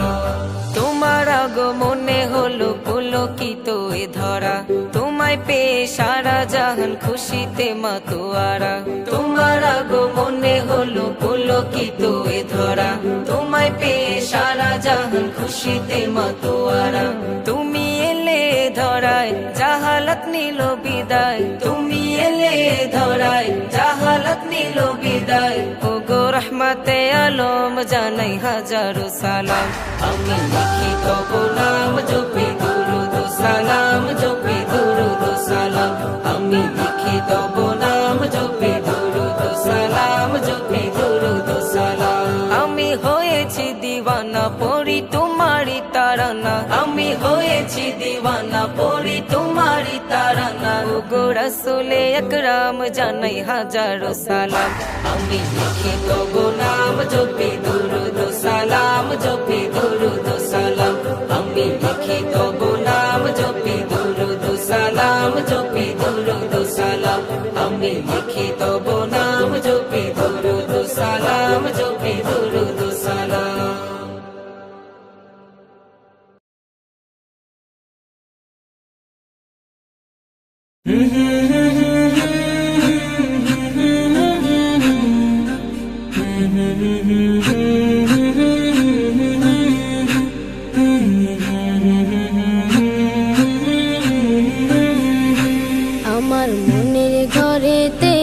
তোমার আগমনে হলো পুলকিত এ ধরা, তোমায় পেয়ে সারা জাহান খুশিতে মাতোয়ারা। তোমার আগমনে হলো পুলকিত এ ধরা, তোমায় পেয়ে সারা জাহান খুশিতে মাতোয়ারা। তুমি এলে ধরায় জাহালাত নিল বিদায়, তুমি এলে ধরায় জাহালাত নিল বিদায়। ওগো রহমতে আলম জানাই হাজারো সালাম। আমি লিখি তব নাম জপি দুরুদ সালাম, জপি দুরুদ সালাম। আমি লিখি তব নাম জপি দুরুদ সালাম, জপি দুরুদ সালাম। আমি হয়েছি দিওয়ানা পড়ি তোমারি তারানা, আমি হয়েছি দিওয়ানা পড়ি তোমারি তারানা। ওগো রাসূলে আকরাম জানাই হাজারো সালাম। আমি লিখি তব নাম জপি দুরুদ সালাম, জপি দুরুদ সালাম। আমি লিখি তব নাম জপি দুরুদ সালাম, জপি দুরুদ সালাম। আমি লিখি তব নাম জপি দুরুদ সালাম, জপি দুরুদ সালাম।
আমার মনের ঘরেতে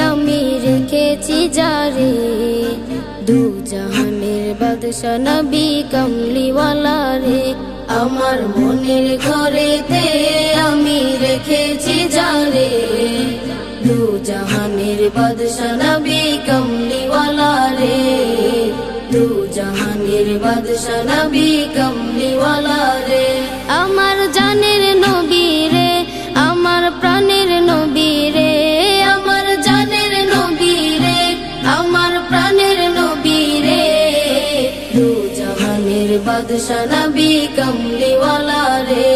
আমি রেখেছি যারে, দু জাহানের বাদশা নবী কামলিওয়ালা রে। আমার মনের ঘরেতে আমি রেখেছি যারে, দু জাহানের বাদশা নবী কামলিওয়ালা রে। দু জাহানের বাদশা নবী কামলিওয়ালা রে। আমার জানের নবী রে, আমার প্রাণের নবী রে, আমার জানের নবী নবী কমলিওয়ালা রে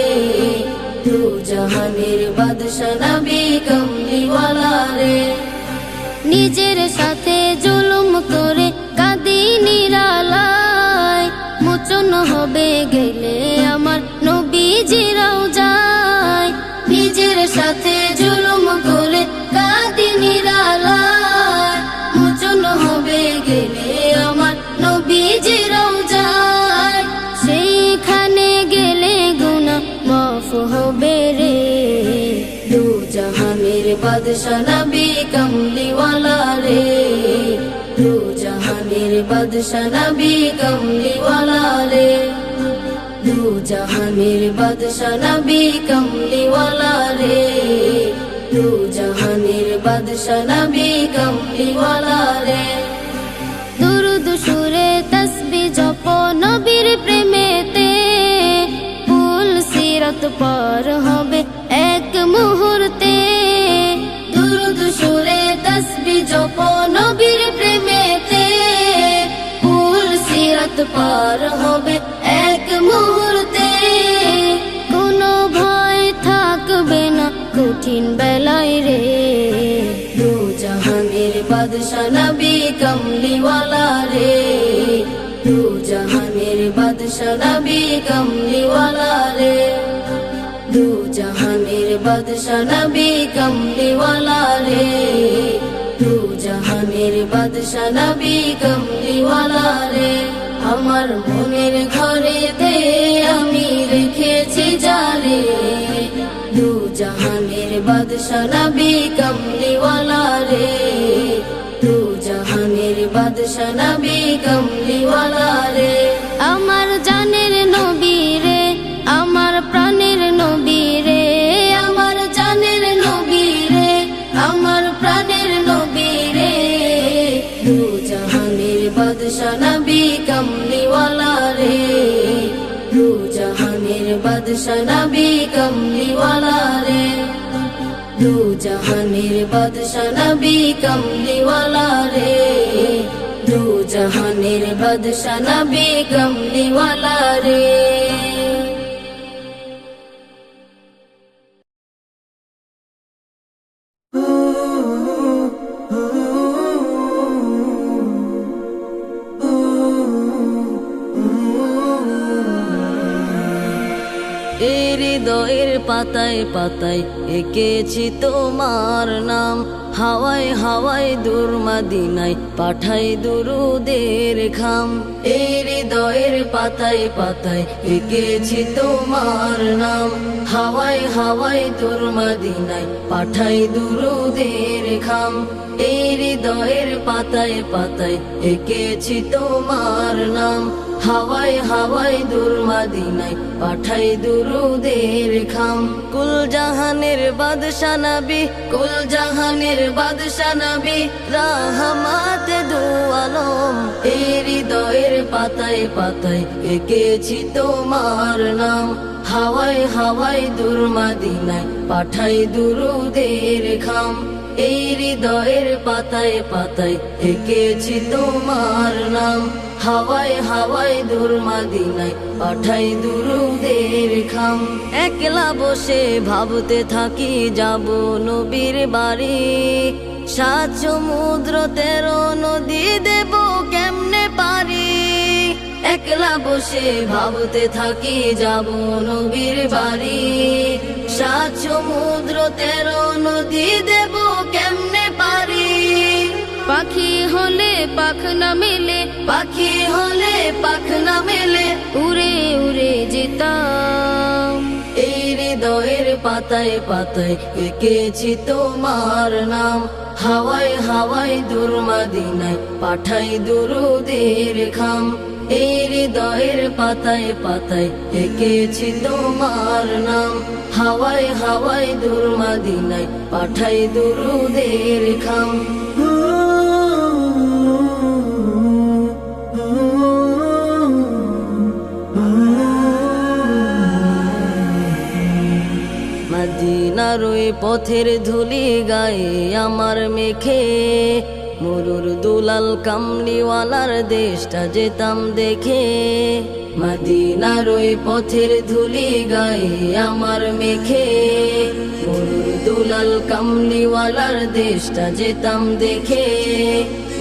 দু জাহানের বাদশা নবী কমলিওয়ালা রে নিজের সাথে জুলুম করে কাঁদি নিরালায় মোচন হবে গেলে আমার নবীজিরাও যায় নিজের সাথে জুলুম করে কাঁদি নিরালায় মোচন হবে গেলে আমার নবীজিরাও যায় সেইখানে গেলে গুনাহ মাফ হবে রে দু জাহানের বাদশা নবী কমলিওয়ালা রে দু জাহানের বাদশা নবী কমলিওয়ালা রে দু জাহানের বাদশা নবী কমলিওয়ালা রে দু জাহানের বাদশা নবী কমলিওয়ালা রে দুরুদ সুরে তসবিহ জপ নবীর প্রেমেতে ফুল সিরাত পার হবে এক মুহূর্তে দুরুদ সুরে তসবিহ জপ নবীর প্রেমেতে ফুল সিরাত পার হবে এক মুহূর্তে কোনো ভয় থাকবে না কঠিন বেলায় রে দু জাহানের বাদশা নবী কমলিওয়ালা রে দু জাহানের বাদশা নবী কমলিওয়ালা রে দু জাহানের বাদশা নবী কমলিওয়ালা রে দু জাহানের বাদশা নবী কমলিওয়ালা রে আমার মনের ঘরেতে আমি রেখেছি জারে দু জাহানের বাদশা নবী কমলিওয়ালা রে দু জাহানের বাদশা নবী কমলিওয়ালা রে আমার জানের নবী রে আমার প্রাণের নবী রে আমার জানের নবী রে আমার প্রাণের নবী রে দু জাহানের বাদশা নবী কমলিওয়ালা রে দু জাহানের বাদশা নবী কমলিওয়ালা রে দু জাহানের বাদশা নবী কমলিওয়ালা রে দু জাহানের বাদশা নবী কমলিওয়ালা রে হৃদয়ের পাতায় পাতায় এঁকেছি তোমার নাম হাওয়ায় হাওয়ায় দূর মদিনায় পাঠাই দুরুদের খাম এই হৃদয়ের পাতায় পাতায় এঁকেছি তোমার নাম হাওয়ায় হাওয়ায় দূর মদিনায় পাঠাই দুরুদের খাম এই হৃদয়ের পাতায় পাতায় এঁকেছি তোমার নাম হাওয়ায় হাওয়ায় দূর মদিনায় পাঠাই দুরুদের খাম কুল জাহানের বাদশা নবী কুল জাহানের বাদশা নবী রাহমাত দু আলম এই হৃদয়ের পাতায় পাতায় এঁকেছি তোমার নাম হাওয়ায় হাওয়ায় দূর মদিনায় পাঠাই দুরুদের খাম এই হৃদয়ের পাতায় পাতায় এঁকেছি তোমার নাম হাওয়ায় হাওয়ায় দূর মদিনায় পাঠাই দুরুদের খাম একলা বসে ভাবতে থাকি যাব নবীর বাড়ি সাত সমুদ্র 13 নদী দেব কেমনে পারি একলা বসে ভাবতে থাকি যাব নবীর বাড়ি সাত সমুদ্র 13 নদী দেব কেমনে পারি পাখি হলে পাখ না মেলে পাখি হলে পাখ না মেলে উড়ে উড়ে যেতাম এই হৃদয়ের পাতায় পাতায় এঁকেছি তোমার নাম হাওয়ায় হাওয়ায় দূর মদিনায় পাঠাই দুরুদের খাম এই হৃদয়ের পাতায় পাতায় এঁকেছি তোমার নাম হাওয়ায় হাওয়ায় দূর মদিনায় পাঠাই দুরুদের খাম মদিনার ওই পথের ধুলি গায়ে আমার মেখে মরুর দুলাল কামলিওয়ালার দেশটা যেতাম দেখে মদিনার ওই পথের ধুলি গায়ে আমার মেখে মরুর দুলাল কামলিওয়ালার দেশটা যেতাম দেখে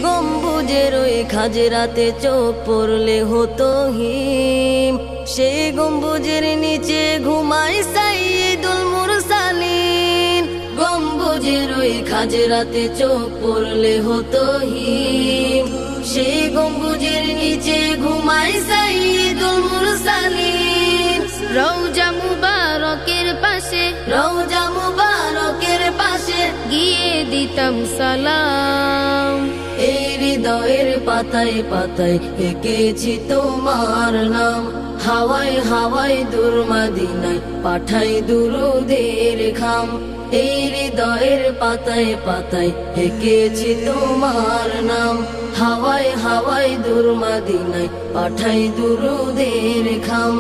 গম্বুজের ওই খাজরাতে চোখ পড়লে হতো হিম সেই গম্বুজের নিচে ঘুমায় সাইয়্যিদুল মুরসালিন গম্বুজের ওই খাজরাতে চোখ পড়লে হতো হিম সেই গম্বুজের নিচে ঘুমায় সাইয়্যিদুল মুরসালিন
রওজা মুবারকের পাশে
রওজা মুবারকের পাশে
গিয়ে দিতাম সালাম
এই হৃদয়ের পাতায় পাতায় এঁকেছি তোমার নাম হাওয়ায় হাওয়ায় দূর মদিনায় পাঠাই দুরুদের খাম এই হৃদয়ের পাতায় পাতায় এঁকেছি তোমার নাম হাওয়ায় হাওয়ায় দূর মদিনায় পাঠাই দুরুদের খাম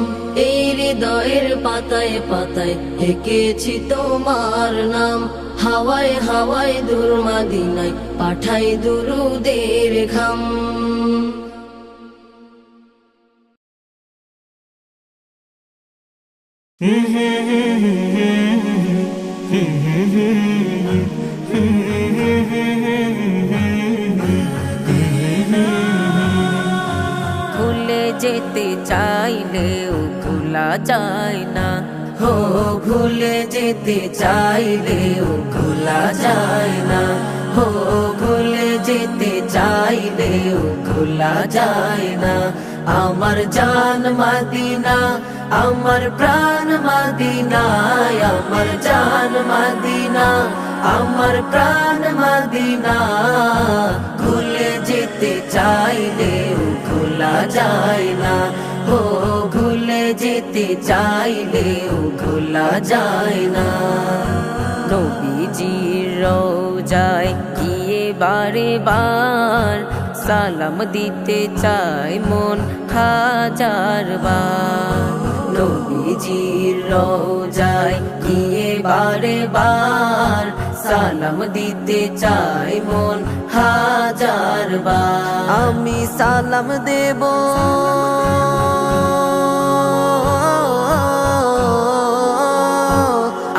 এই হৃদয়ের পাতায় পাতায় এঁকেছি তোমার নাম হাওয়ায় হাওয়ায় দূর মদিনায় পাঠাই দুরুদের খাম
ভুলে যেতে চাইলেও ভোলা যায় না
হো ভুলে যেতে চাইলেও ভোলা যায় না হো ভুলে যেতে চাইলেও ভোলা যায় না আমার জান মদিনা আমার প্রাণ মদিনা আমার জান মদিনা আমার প্রাণ মদিনা ভুলে যেতে চাইলেও ভোলা যায় না হো ভুলে যেতে চাইলেও ভোলা যায় না
নবীজির রওজায় গিয়ে বারে বার সালাম দিতে চায় মন হাজার বার
নবীজির রওজায় গিয়ে বারে বার সালাম দিতে চাই মন হাজার বার আমি সালাম দেব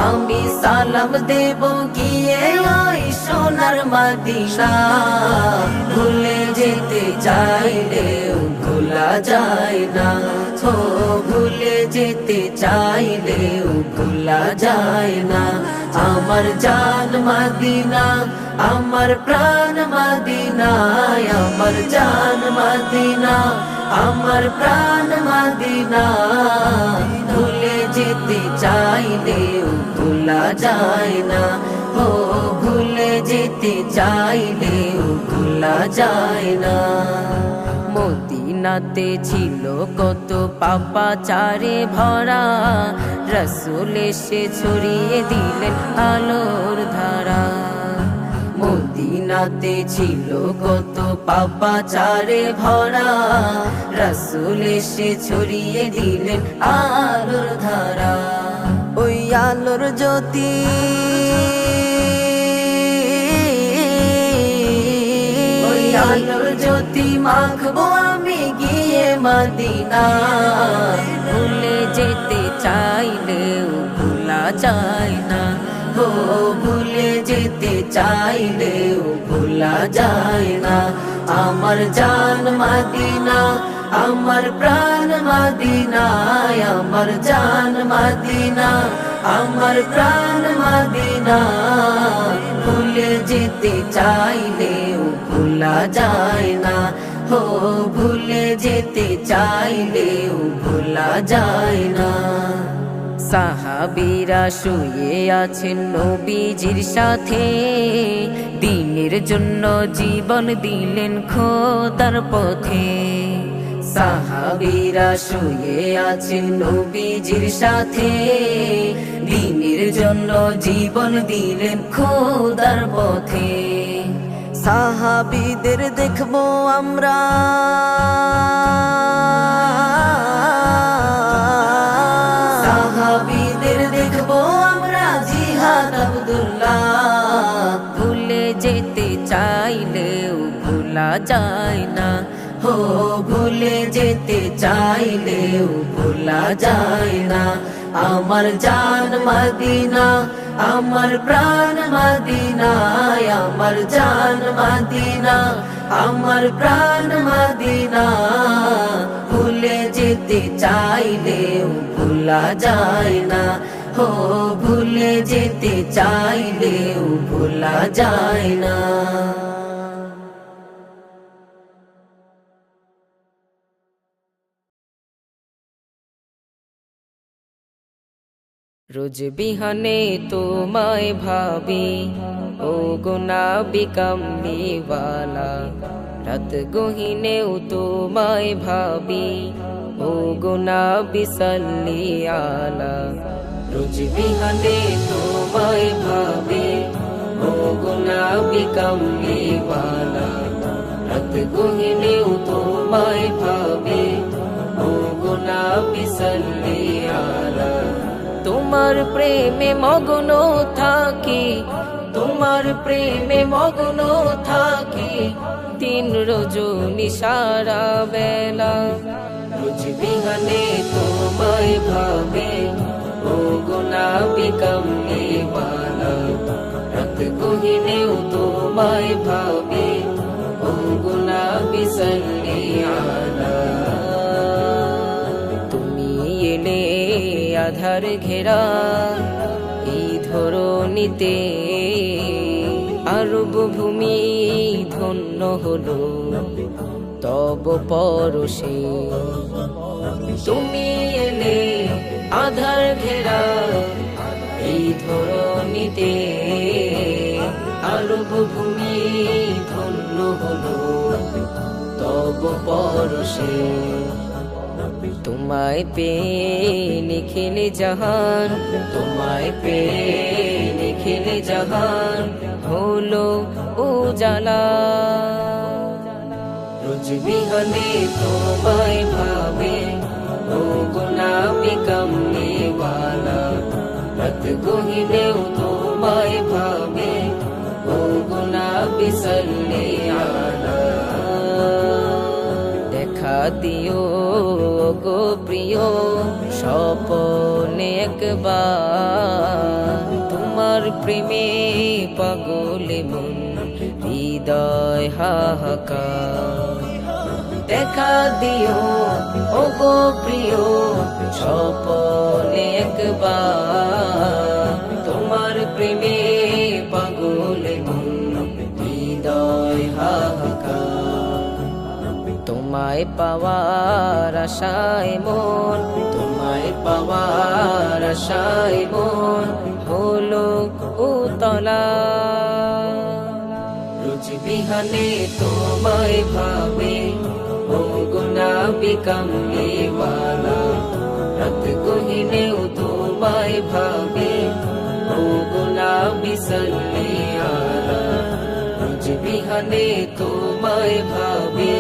আমি সালাম দেব গিয়ে ওই সোনার মদিনা ভুলে যেতে চাইলেও ভোলা যায় না ও ভুলে যেতে চাইলেও ভোলা যায় না আমার জান মদিনা আমার প্রাণ মদিনা আমার জান মদিনা আমার প্রাণ মদিনা ভুলে যেতে চাইলেও ভোলা যায় না ও ভুলে যেতে চাইলেও ভোলা যায় না
মদিনাতে ছিল কত পাপাচারে ভরা রাসূল এসে ছড়িয়ে দিলেন আলোর ধারা
মদিনাতে ছিল কত পাপাচারে ভরা রাসূল এসে ছড়িয়ে দিলেন আলোর ধারা ওই আলোর জ্যোতি ওই আলোর জ্যোতি মাখবো আমি গিয়ে মদিনা
ভুলে যেতে চাইলেও ভোলা যায় না
ও ভুলে যেতে চাইলেও ভোলা যায় না আমার জান মদিনা আমার প্রাণ মদিনা আমার জান মদিনা আমার প্রাণ মদিনা ভুলে যেতে চাইলেও ভোলা যায় না ও ভুলে যেতে চাইলেও ভোলা যায় না
সাহাবীরা শুয়ে আছেন নবীজির সাথে দ্বীনের জন্য জীবন দিলেন খোদার পথে
সাহাবীরা শুয়ে আছেন নবীজির সাথে দ্বীনের জন্য জীবন দিলেন খোদার পথে সাহাবীদের দেখবো আমরা সাহাবীদের দেখবো আমরা জিহাদ আব্দুল্লাহ
ভুলে যেতে চাইলেও যায় না। হো ভুলে যেতে চাইলেও ভোলা যায় না। আমার জান মদিনা, আমার প্রাণ মদিনায়, আমার জান মদিনা, আমার প্রাণ মদিনা। ভুলে যেতে চাইলেও ভোলা যায় না। হো ভুলে যেতে চাইলেও ভোলা যায় না। রোজ বিহানে তোমায় ভাবি, ও গুনাবি কামলিওয়ালা। রাত গহিনেও তোমায় ভাবি, ও গুনাবি সাল্লি আলা। রোজ বিহানে তোমায় ভাবি, ও গুনাবি কামলিওয়ালা। রাত গহিনেও তোমায় ভাবি, ও গুনাবি সাল্লি আলা। তোমার প্রেমে মগ্ন থাকি, তোমার প্রেমে মগ্ন থাকি, দিন রজনী সারা বেলা। রোজ বিহানে তোমায় ভাবে, ও গুনাবি কামলিওয়ালা। রাত গহিনেও তোমায় ভাবে, ও গুনাবি সাল্লি আলা। তুমি এলে আধার ঘেরা এই ধরণীতে, আরব ভূমি ধন্য হলো তব পরশে। তুমি এলে আধার ঘেরা এই ধরণীতে, আরব ভূমি ধন্য হলো তব পরশে। তোমায় পেয়ে নিখিল জাহান, তোমায় পেয়ে নিখিল জাহান হলো উজালা। রোজ বিহানে তোমায় ভাবে, ও গুনাবি কামলিওয়ালা। রাত গহিনেও তোমায় ভাবে, ও গুনাবি সাল্লি আলা। দেখা দিও গো প্রিয় স্বপনে একবার, তোমার প্রেমে পাগলে মন হৃদয় হাহাকার। দেখা দিও ও গো প্রিয় স্বপনে একবার, তোমার প্রেমে পাগলে মন হৃদয় হাহাকার। তোমায় পাওয়ার আশায় মন, তোমায় পাওয়ার আশায় মন হলো উতলা। রোজ বিহানে তোমায় ভাবে, ও গুনাবি কামলিওয়ালা। রাত গহিনেও তোমায় ভাবে, ও গুনাবি সাল্লি আলা। রোজ বিহানে তোমায় ভাবে,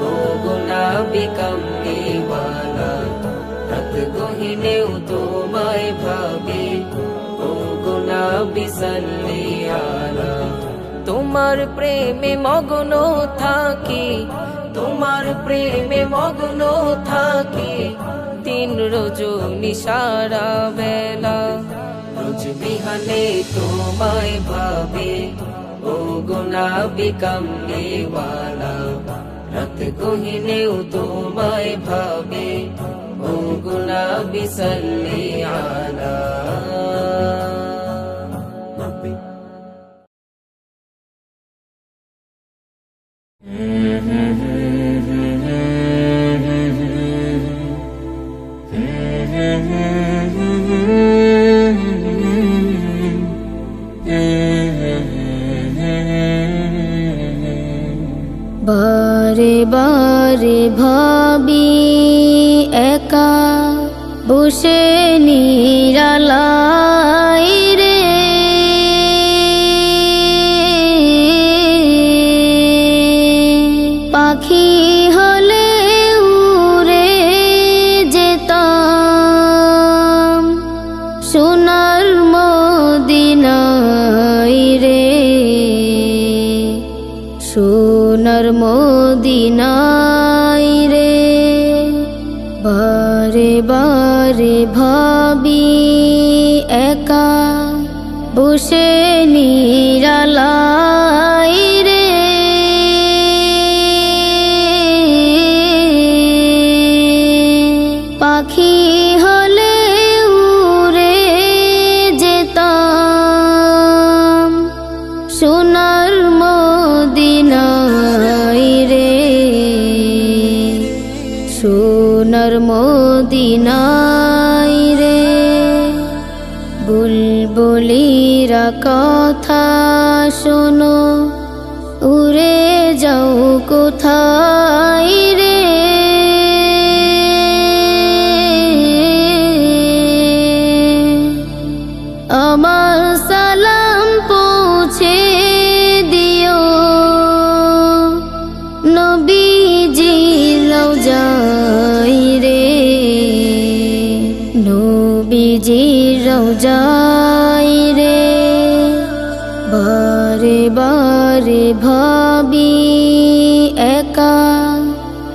ও গুনাবি কামলিওয়ালা। রাত গহিনেও তোমায় ভাবে, ও গুনাবি সাল্লি আলা। তোমার প্রেমে মগ্ন থাকি, তোমার প্রেমে মগ্ন থাকি, দিন রজনী সারা বেলা। রোজ বিহানে তোমায় ভাবে, ও গুনাবি কামলিওয়ালা। রাত গহিনেও তোমায় ভাবে, ও গুনাবি সাল্লি আলা।
বারে বারে ভাবি একা বসে নিরালাই রে, পাখি হলে উড়ে যেতাম সোনার মদিনায় রে, সোনার বারে ভাবি একা বসে নিরালাই রে, পাখি হলে উড়ে যেতাম সোনার মদিনায় রে, সোনার মদিনায় রে। বুলবুলিরা কথা শোনো, উড়ে যাও কোথায় রে, আমার সালাম পৌঁছে দিও নবীজির রওজায় রে, নবীজির রওজায় রে। বারে বারে ভাবি একা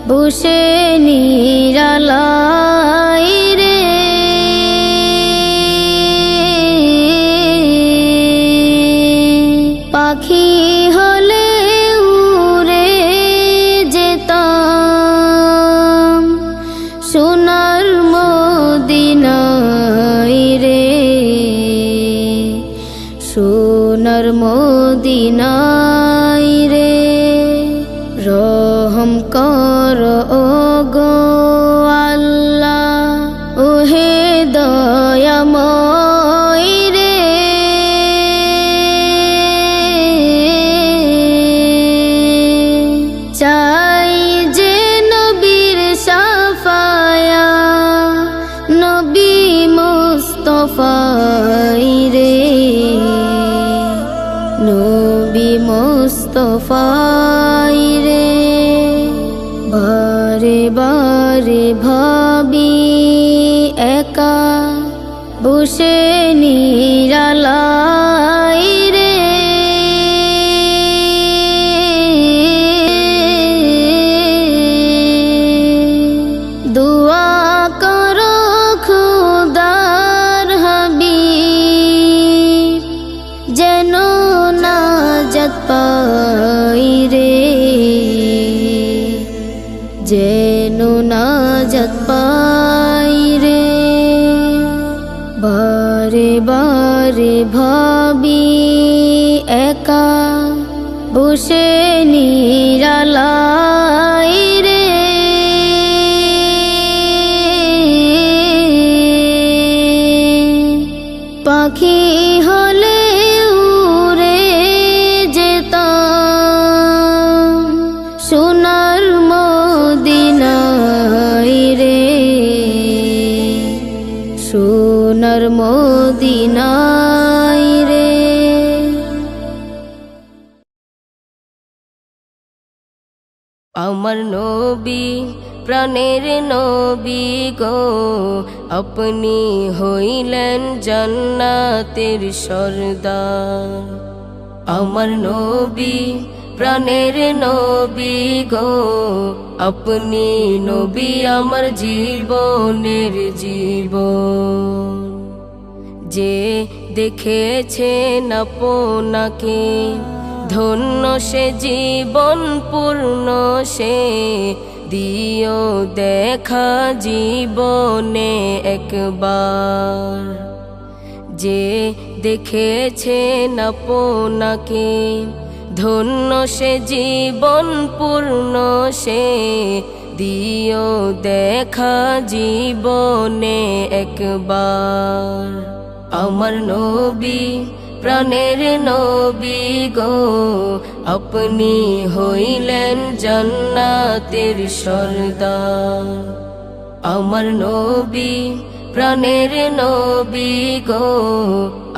বসে নিরালাই রে, পাখি হলে উড়ে যেতাম সোনার মদিনায় রে, সোনার মদিনায় রে। রহম কর ওগো আল্লাহ, ওহে দয়াময় রে, চাই যে নবীর সাফায়া, নবী মুস্তফায় রে, নবী মুস্তফায় রে। বারে বারে ভাবি একা বসে নিরালাই রে, দুআ করো খুদার হাবিব যেন নাজাত পাই রে, যেন নাজাত পাই রে। বারে বারে ভাবি একা বসে নিরালাই রে, পাখি হলে উড়ে যেতাম সোনার মদিনায় রে, সোনার মদিনায় রে।
আমার নবী প্রাণের নবী গো, আপনি হইলেন জান্নাতের সরদার। আমার নবী প্রাণের নবী গো, আপনি নবী আমার জীবনের জীবন। যে দেখেছেন আপনাকে ধন্য সে জীবন পূর্ণ সে, দিও দেখা জীবনে একবার। যে দেখেছেন আপনাকে ধন্য সে জীবন পূর্ণ সে, দিও দেখা জীবনে একবার। আমার নবী প্রাণের নবী গো, আপনি হইলেন জান্নাতের সরদার। আমার নবী প্রাণের নবী গো,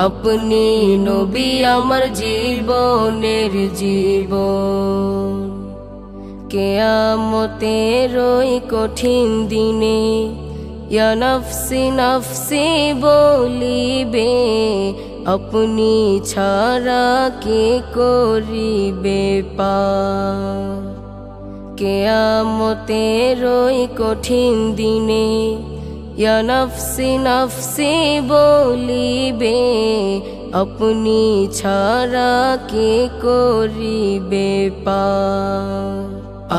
আপনি নবী আমার জীবনের জীবন। কিয়ামতের ওই কঠিন দিনে ইয়া নফসি নফসি বলিবে, আপনি ছাড়া কে করিবে পার। কিয়ামতের ওই কঠিন দিনে ইয়া নফসি নফসি বলিবে, আপনি ছাড়া কে করিবে পার।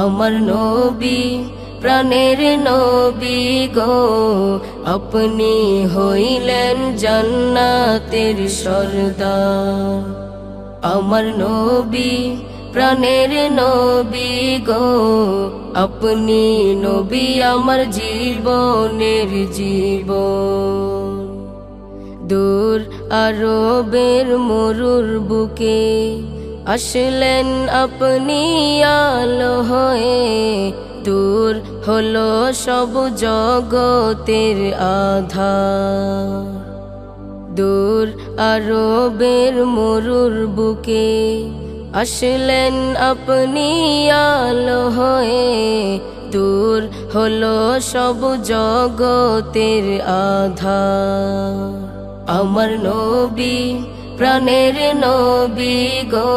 আমার নবী প্রাণের নবী গো, আপনি হইলেন জান্নাতের সরদার। আমার নবী প্রাণের নবী গো, আপনি নবী আমার জীবনের জীবন। দূর আরবের মরুর বুকে আসলেন আপনি আলো হয়ে, দূর হলো সব জগতের আধার। দূর আরবের মরুর বুকে আসলেন আপনি আলো হয়ে, দূর হলো সব জগতের আধার। আমার নবী প্রাণের নবী গো,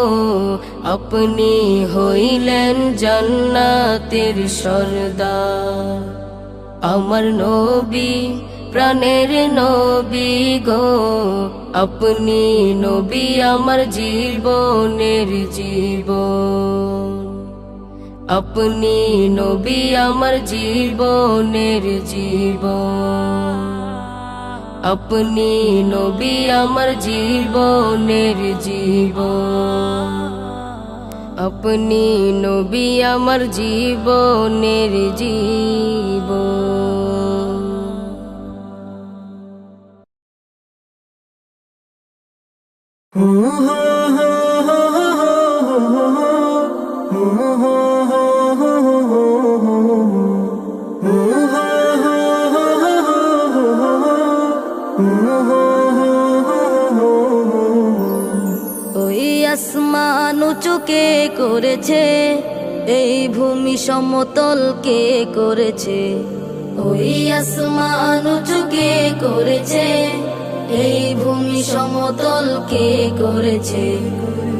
আপনি হইলেন জান্নাতের সরদার। আমার নবী প্রাণের নবী গো, আপনি নবী আমার জীবনের জীবন। আপনি নবী আমার জীবনের জীবন। আপনি নবী আমার জীবনের জীবন। আপনি নবী আমার জীবনের জীবন।
ওই আসমান উঁচু কে করেছে, এই ভূমি সমতল কে করেছে। ওই আসমান উঁচু কে করেছে, এই ভূমি সমতল কে করেছে।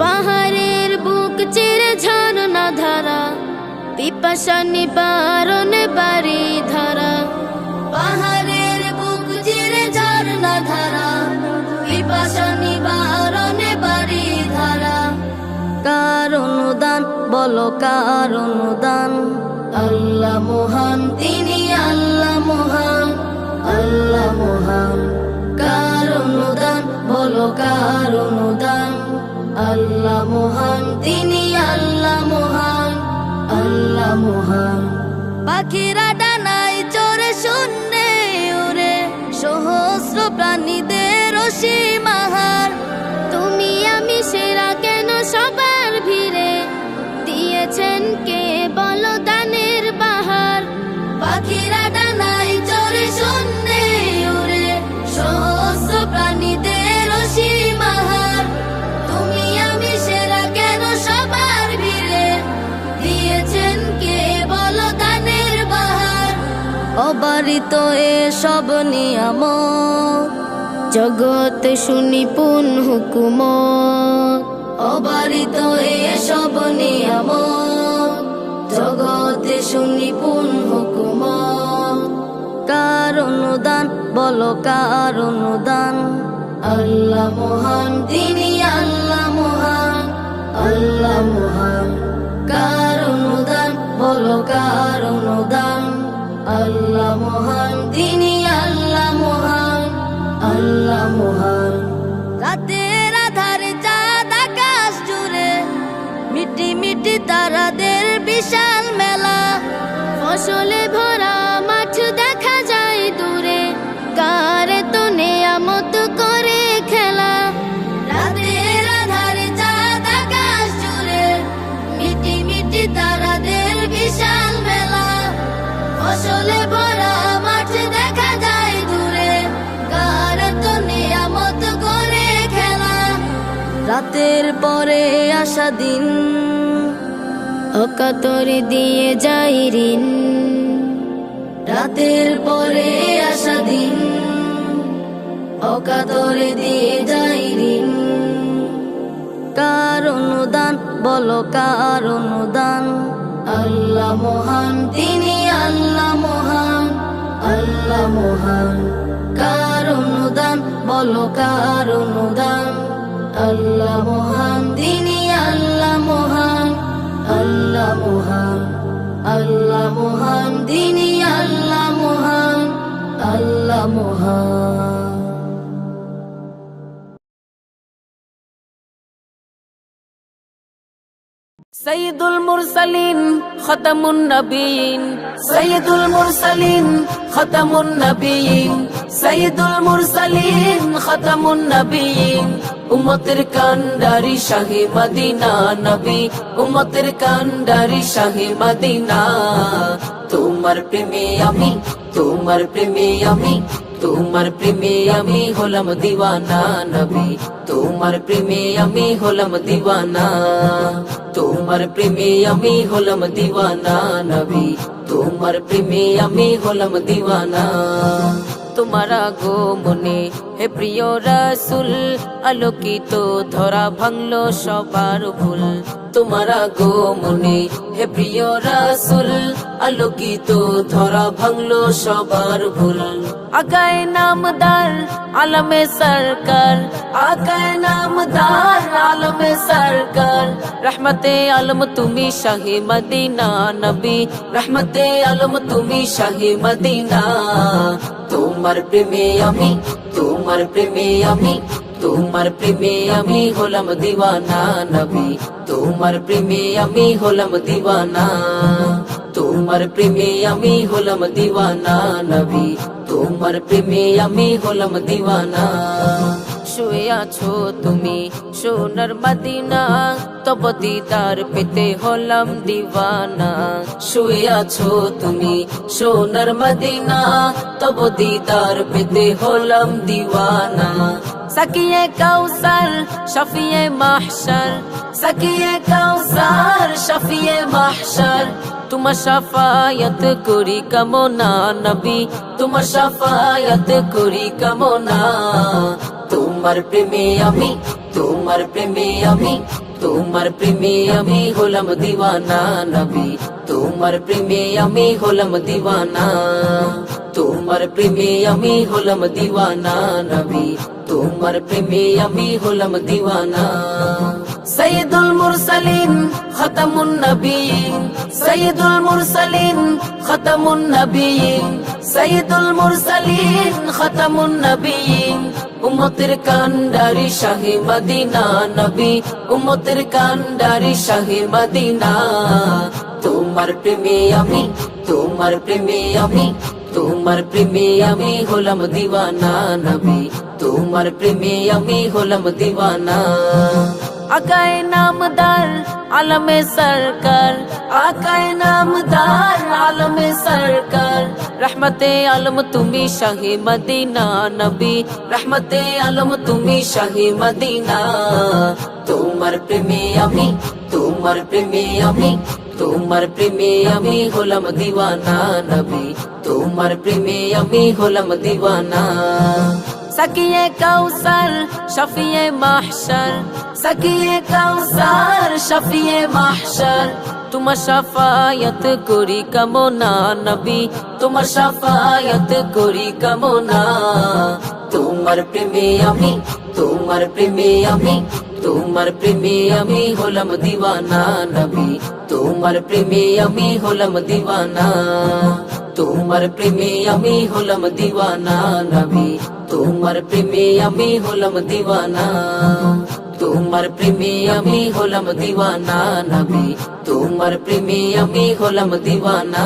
পাহাড়ের বুক চিরে ঝর্ণা ধারা, পিপাসা নিবারণে বাড়ি ধারা। পাহাড়ের বুক চিরে ঝর্ণা ধারা, পিপাসা নিবারণে বাড়ি ধারা। কার অনুদান বলো কার অনুদান, আল্লাহ মহান তিনি আল্লাহ মহান, আল্লাহ মহান। কার অনুদান বলো কার অনুদান, আল্লাহ মহান তিনি আল্লাহ মহান, আল্লাহ মহান। পাখিরা ডানায় চড়ে শূন্যে উড়ে, সহস্র প্রাণীদের অসীম আহার। তুমি আমি সেরা কেন সবার ভিড়ে, দিয়েছেন কে বলো দানের বাহার। পাখিরা ডানায় চড়ে শূন্যে উড়ে, সহস্র প্রাণীদের অসীম আহার। তুমি আমি সেরা কেন সবার ভিড়ে, দিয়েছেন কে বলো দানের বাহার। অবারিত এসব নিয়ামত, জগৎ সুনিপুণ হুকুমত। অবারিত এসব নিয়ামত, জগৎ সুনিপুণ হুকুমত। কার অনুদান বলো কার অনুদান, আল্লাহ মহান তিনি আল্লাহ মহান, আল্লাহ মহান। কার অনুদান বলো কার অনুদান, আল্লাহ মহান তিনি আল্লাহ মহান, আল্লাহ মহান। রাতের আধারে চাঁদ আকাশ জুড়ে, মিটি মিটি তারাদের বিশাল মেলা। ফসলে ভরা মাঠ দেখা যায় দূরে, কারে তো নেয়ামত করে খেলা। রাতের আধারে চাঁদ আকাশ জুড়ে, মিটি মিটি তারাদের বিশাল মেলা। ফসলে ভরা মাঠ দেখা যায় দূরে, কারে তো নিয়ামত করে খেলা। রাতের পরে আসা দিন, অকাতরে দিয়ে যাই ঋণ। রাতের পরে আসা দিন, অকাতরে দিয়ে যাই ঋণ। কার অনুদান বলো কার অনুদান, আল্লাহ মহান তিনি আল্লাহ মহান, আল্লাহ মহান, কার অনুদান বলো কার অনুদান, আল্লাহ মহান, দিনই আল্লাহ মহান, আল্লাহ মহান, আল্লাহ মহান, দিনই আল্লাহ মহান, আল্লাহ মহান।
সৈয়দুল মুরসালিন খতামুন নবীন, সৈয়দুল মুরসালিন খতামুন নবীন, সৈয়দুল মুরসালিন খতামুন নবীন, উম্মতের কান্ডারি শাহে মদিনা নবী, উম্মতের কান্ডারি শাহে মদিনা। তোমার প্রেমে আমি, তোমার প্রেমে আমি, তোমার প্রেমে আমি হলাম দিওয়ানা নবী, তোমার প্রেমে আমি হলাম দিওয়ানা, তোমার প্রেমে আমি হলাম দিওয়ানা নবী, তোমার প্রেমে আমি হলাম দিওয়ানা। তোমার আগমনে হে প্রিয় রাসূল, আলোকিত ধরা ভাঙলো সবার ভুল। তোমার আগমনে হে প্রিয় রাসূল, আলোকিত ধরা ভাঙলো সবার ভুল। আকায়ে নামদার আলমে সরকার, আকায়ে নামদার আলমে সরকার, রহমতে আলম তুমি শাহে মদিনা নবী, রহমতে আলম তুমি শাহে মদিনা। তোমার প্রেমে আমি, তোমার প্রেমে আমি, তোমার প্রেমে আমি হলাম দিওয়ানা নবী, তোমার প্রেমে আমি হলাম দিওয়ানা, তোমার প্রেমে আমি হলাম দিওয়ানা নবী, তোমার প্রেমে আমি হলাম দিওয়ানা। শুয়ে আছো তুমি সোনার মদিনা, তব দিদার পেতে হলাম দিওয়ানা। শুয়ে আছো তুমি সোনার মদিনা, তব দিদার পেতে হলাম দিওয়ানা। সাকিয়ে কাউসার শফিয়ে মাহশর, সাকিয়ে কাউসার শফিয়ে মাহশর, তোমার শাফায়াত করি কামনা নবী, তোমার শাফায়াত করি কামনা। তোমার প্রেমে আমি, তোমার প্রেমে আমি, তোমার প্রেমে আমি হলাম দিওয়ানা নবী, তোমার প্রেমে আমি হলাম দিওয়ানা, তোমার প্রেমে আমি হলাম দিওয়ানা নবী, তোমার প্রেমে আমি হলাম দিওয়ানা। সৈয়দুল মুরসালিন খতামুন নবীন, সৈয়দুল মুরসালিন খতামুন নবীন, সৈয়দুল মুরসালিন খতামুন নবীন, উম্মতের কান্ডারি শাহে মদিনা নবী, উম্মতের কান্ডারি শাহে মদিনা। তোমার প্রেমে আমি, তোমার প্রেমে আমি, তোমার প্রেমে আমি হলাম দিওয়ানা নবী, তোমার প্রেমে আমি হলাম দিওয়ানা। আকায়ে নামদার আলমে সরকার, আকায়ে নামদার আলমে সরকার, রহমতে আলম তুমি শাহে মদিনা নবী, রহমতে আলম তুমি শাহে মদিনা। তোমার প্রেমে আমি, তোমার প্রেমে আমি, তোমার প্রেমে আমি হলাম দিওয়ানা নবী, তোমার প্রেমে আমি হলাম দিওয়ানা। সাকিয়ে কাউসার শফিয়ে মাহশর, সাকিয়ে কাউসার শফিয়ে মাহশর, তোমার শাফায়াত করি কামনা নবী, তোমার শাফায়াত করি কামনা। তোমার প্রেমে আমি, তোমার প্রেমে আমি, তোমার প্রেমে আমি হলাম দিওয়ানা নবী, তোমার প্রেমে আমি হলাম দিওয়ানা, তোমার প্রেমে আমি হলাম দিওয়ানা নবী, তোমার প্রেমে আমি হলাম দিওয়ানা, তোমার প্রেমে আমি হলাম দিওয়ানা নবী, তোমার প্রেমে আমি হলাম দিওয়ানা,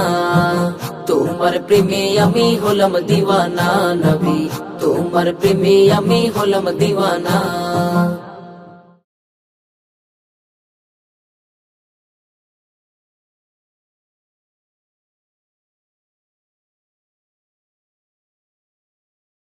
তোমার প্রেমে আমি হলাম দিওয়ানা নবী, তোমার প্রেমে আমি হলাম দিওয়ানা।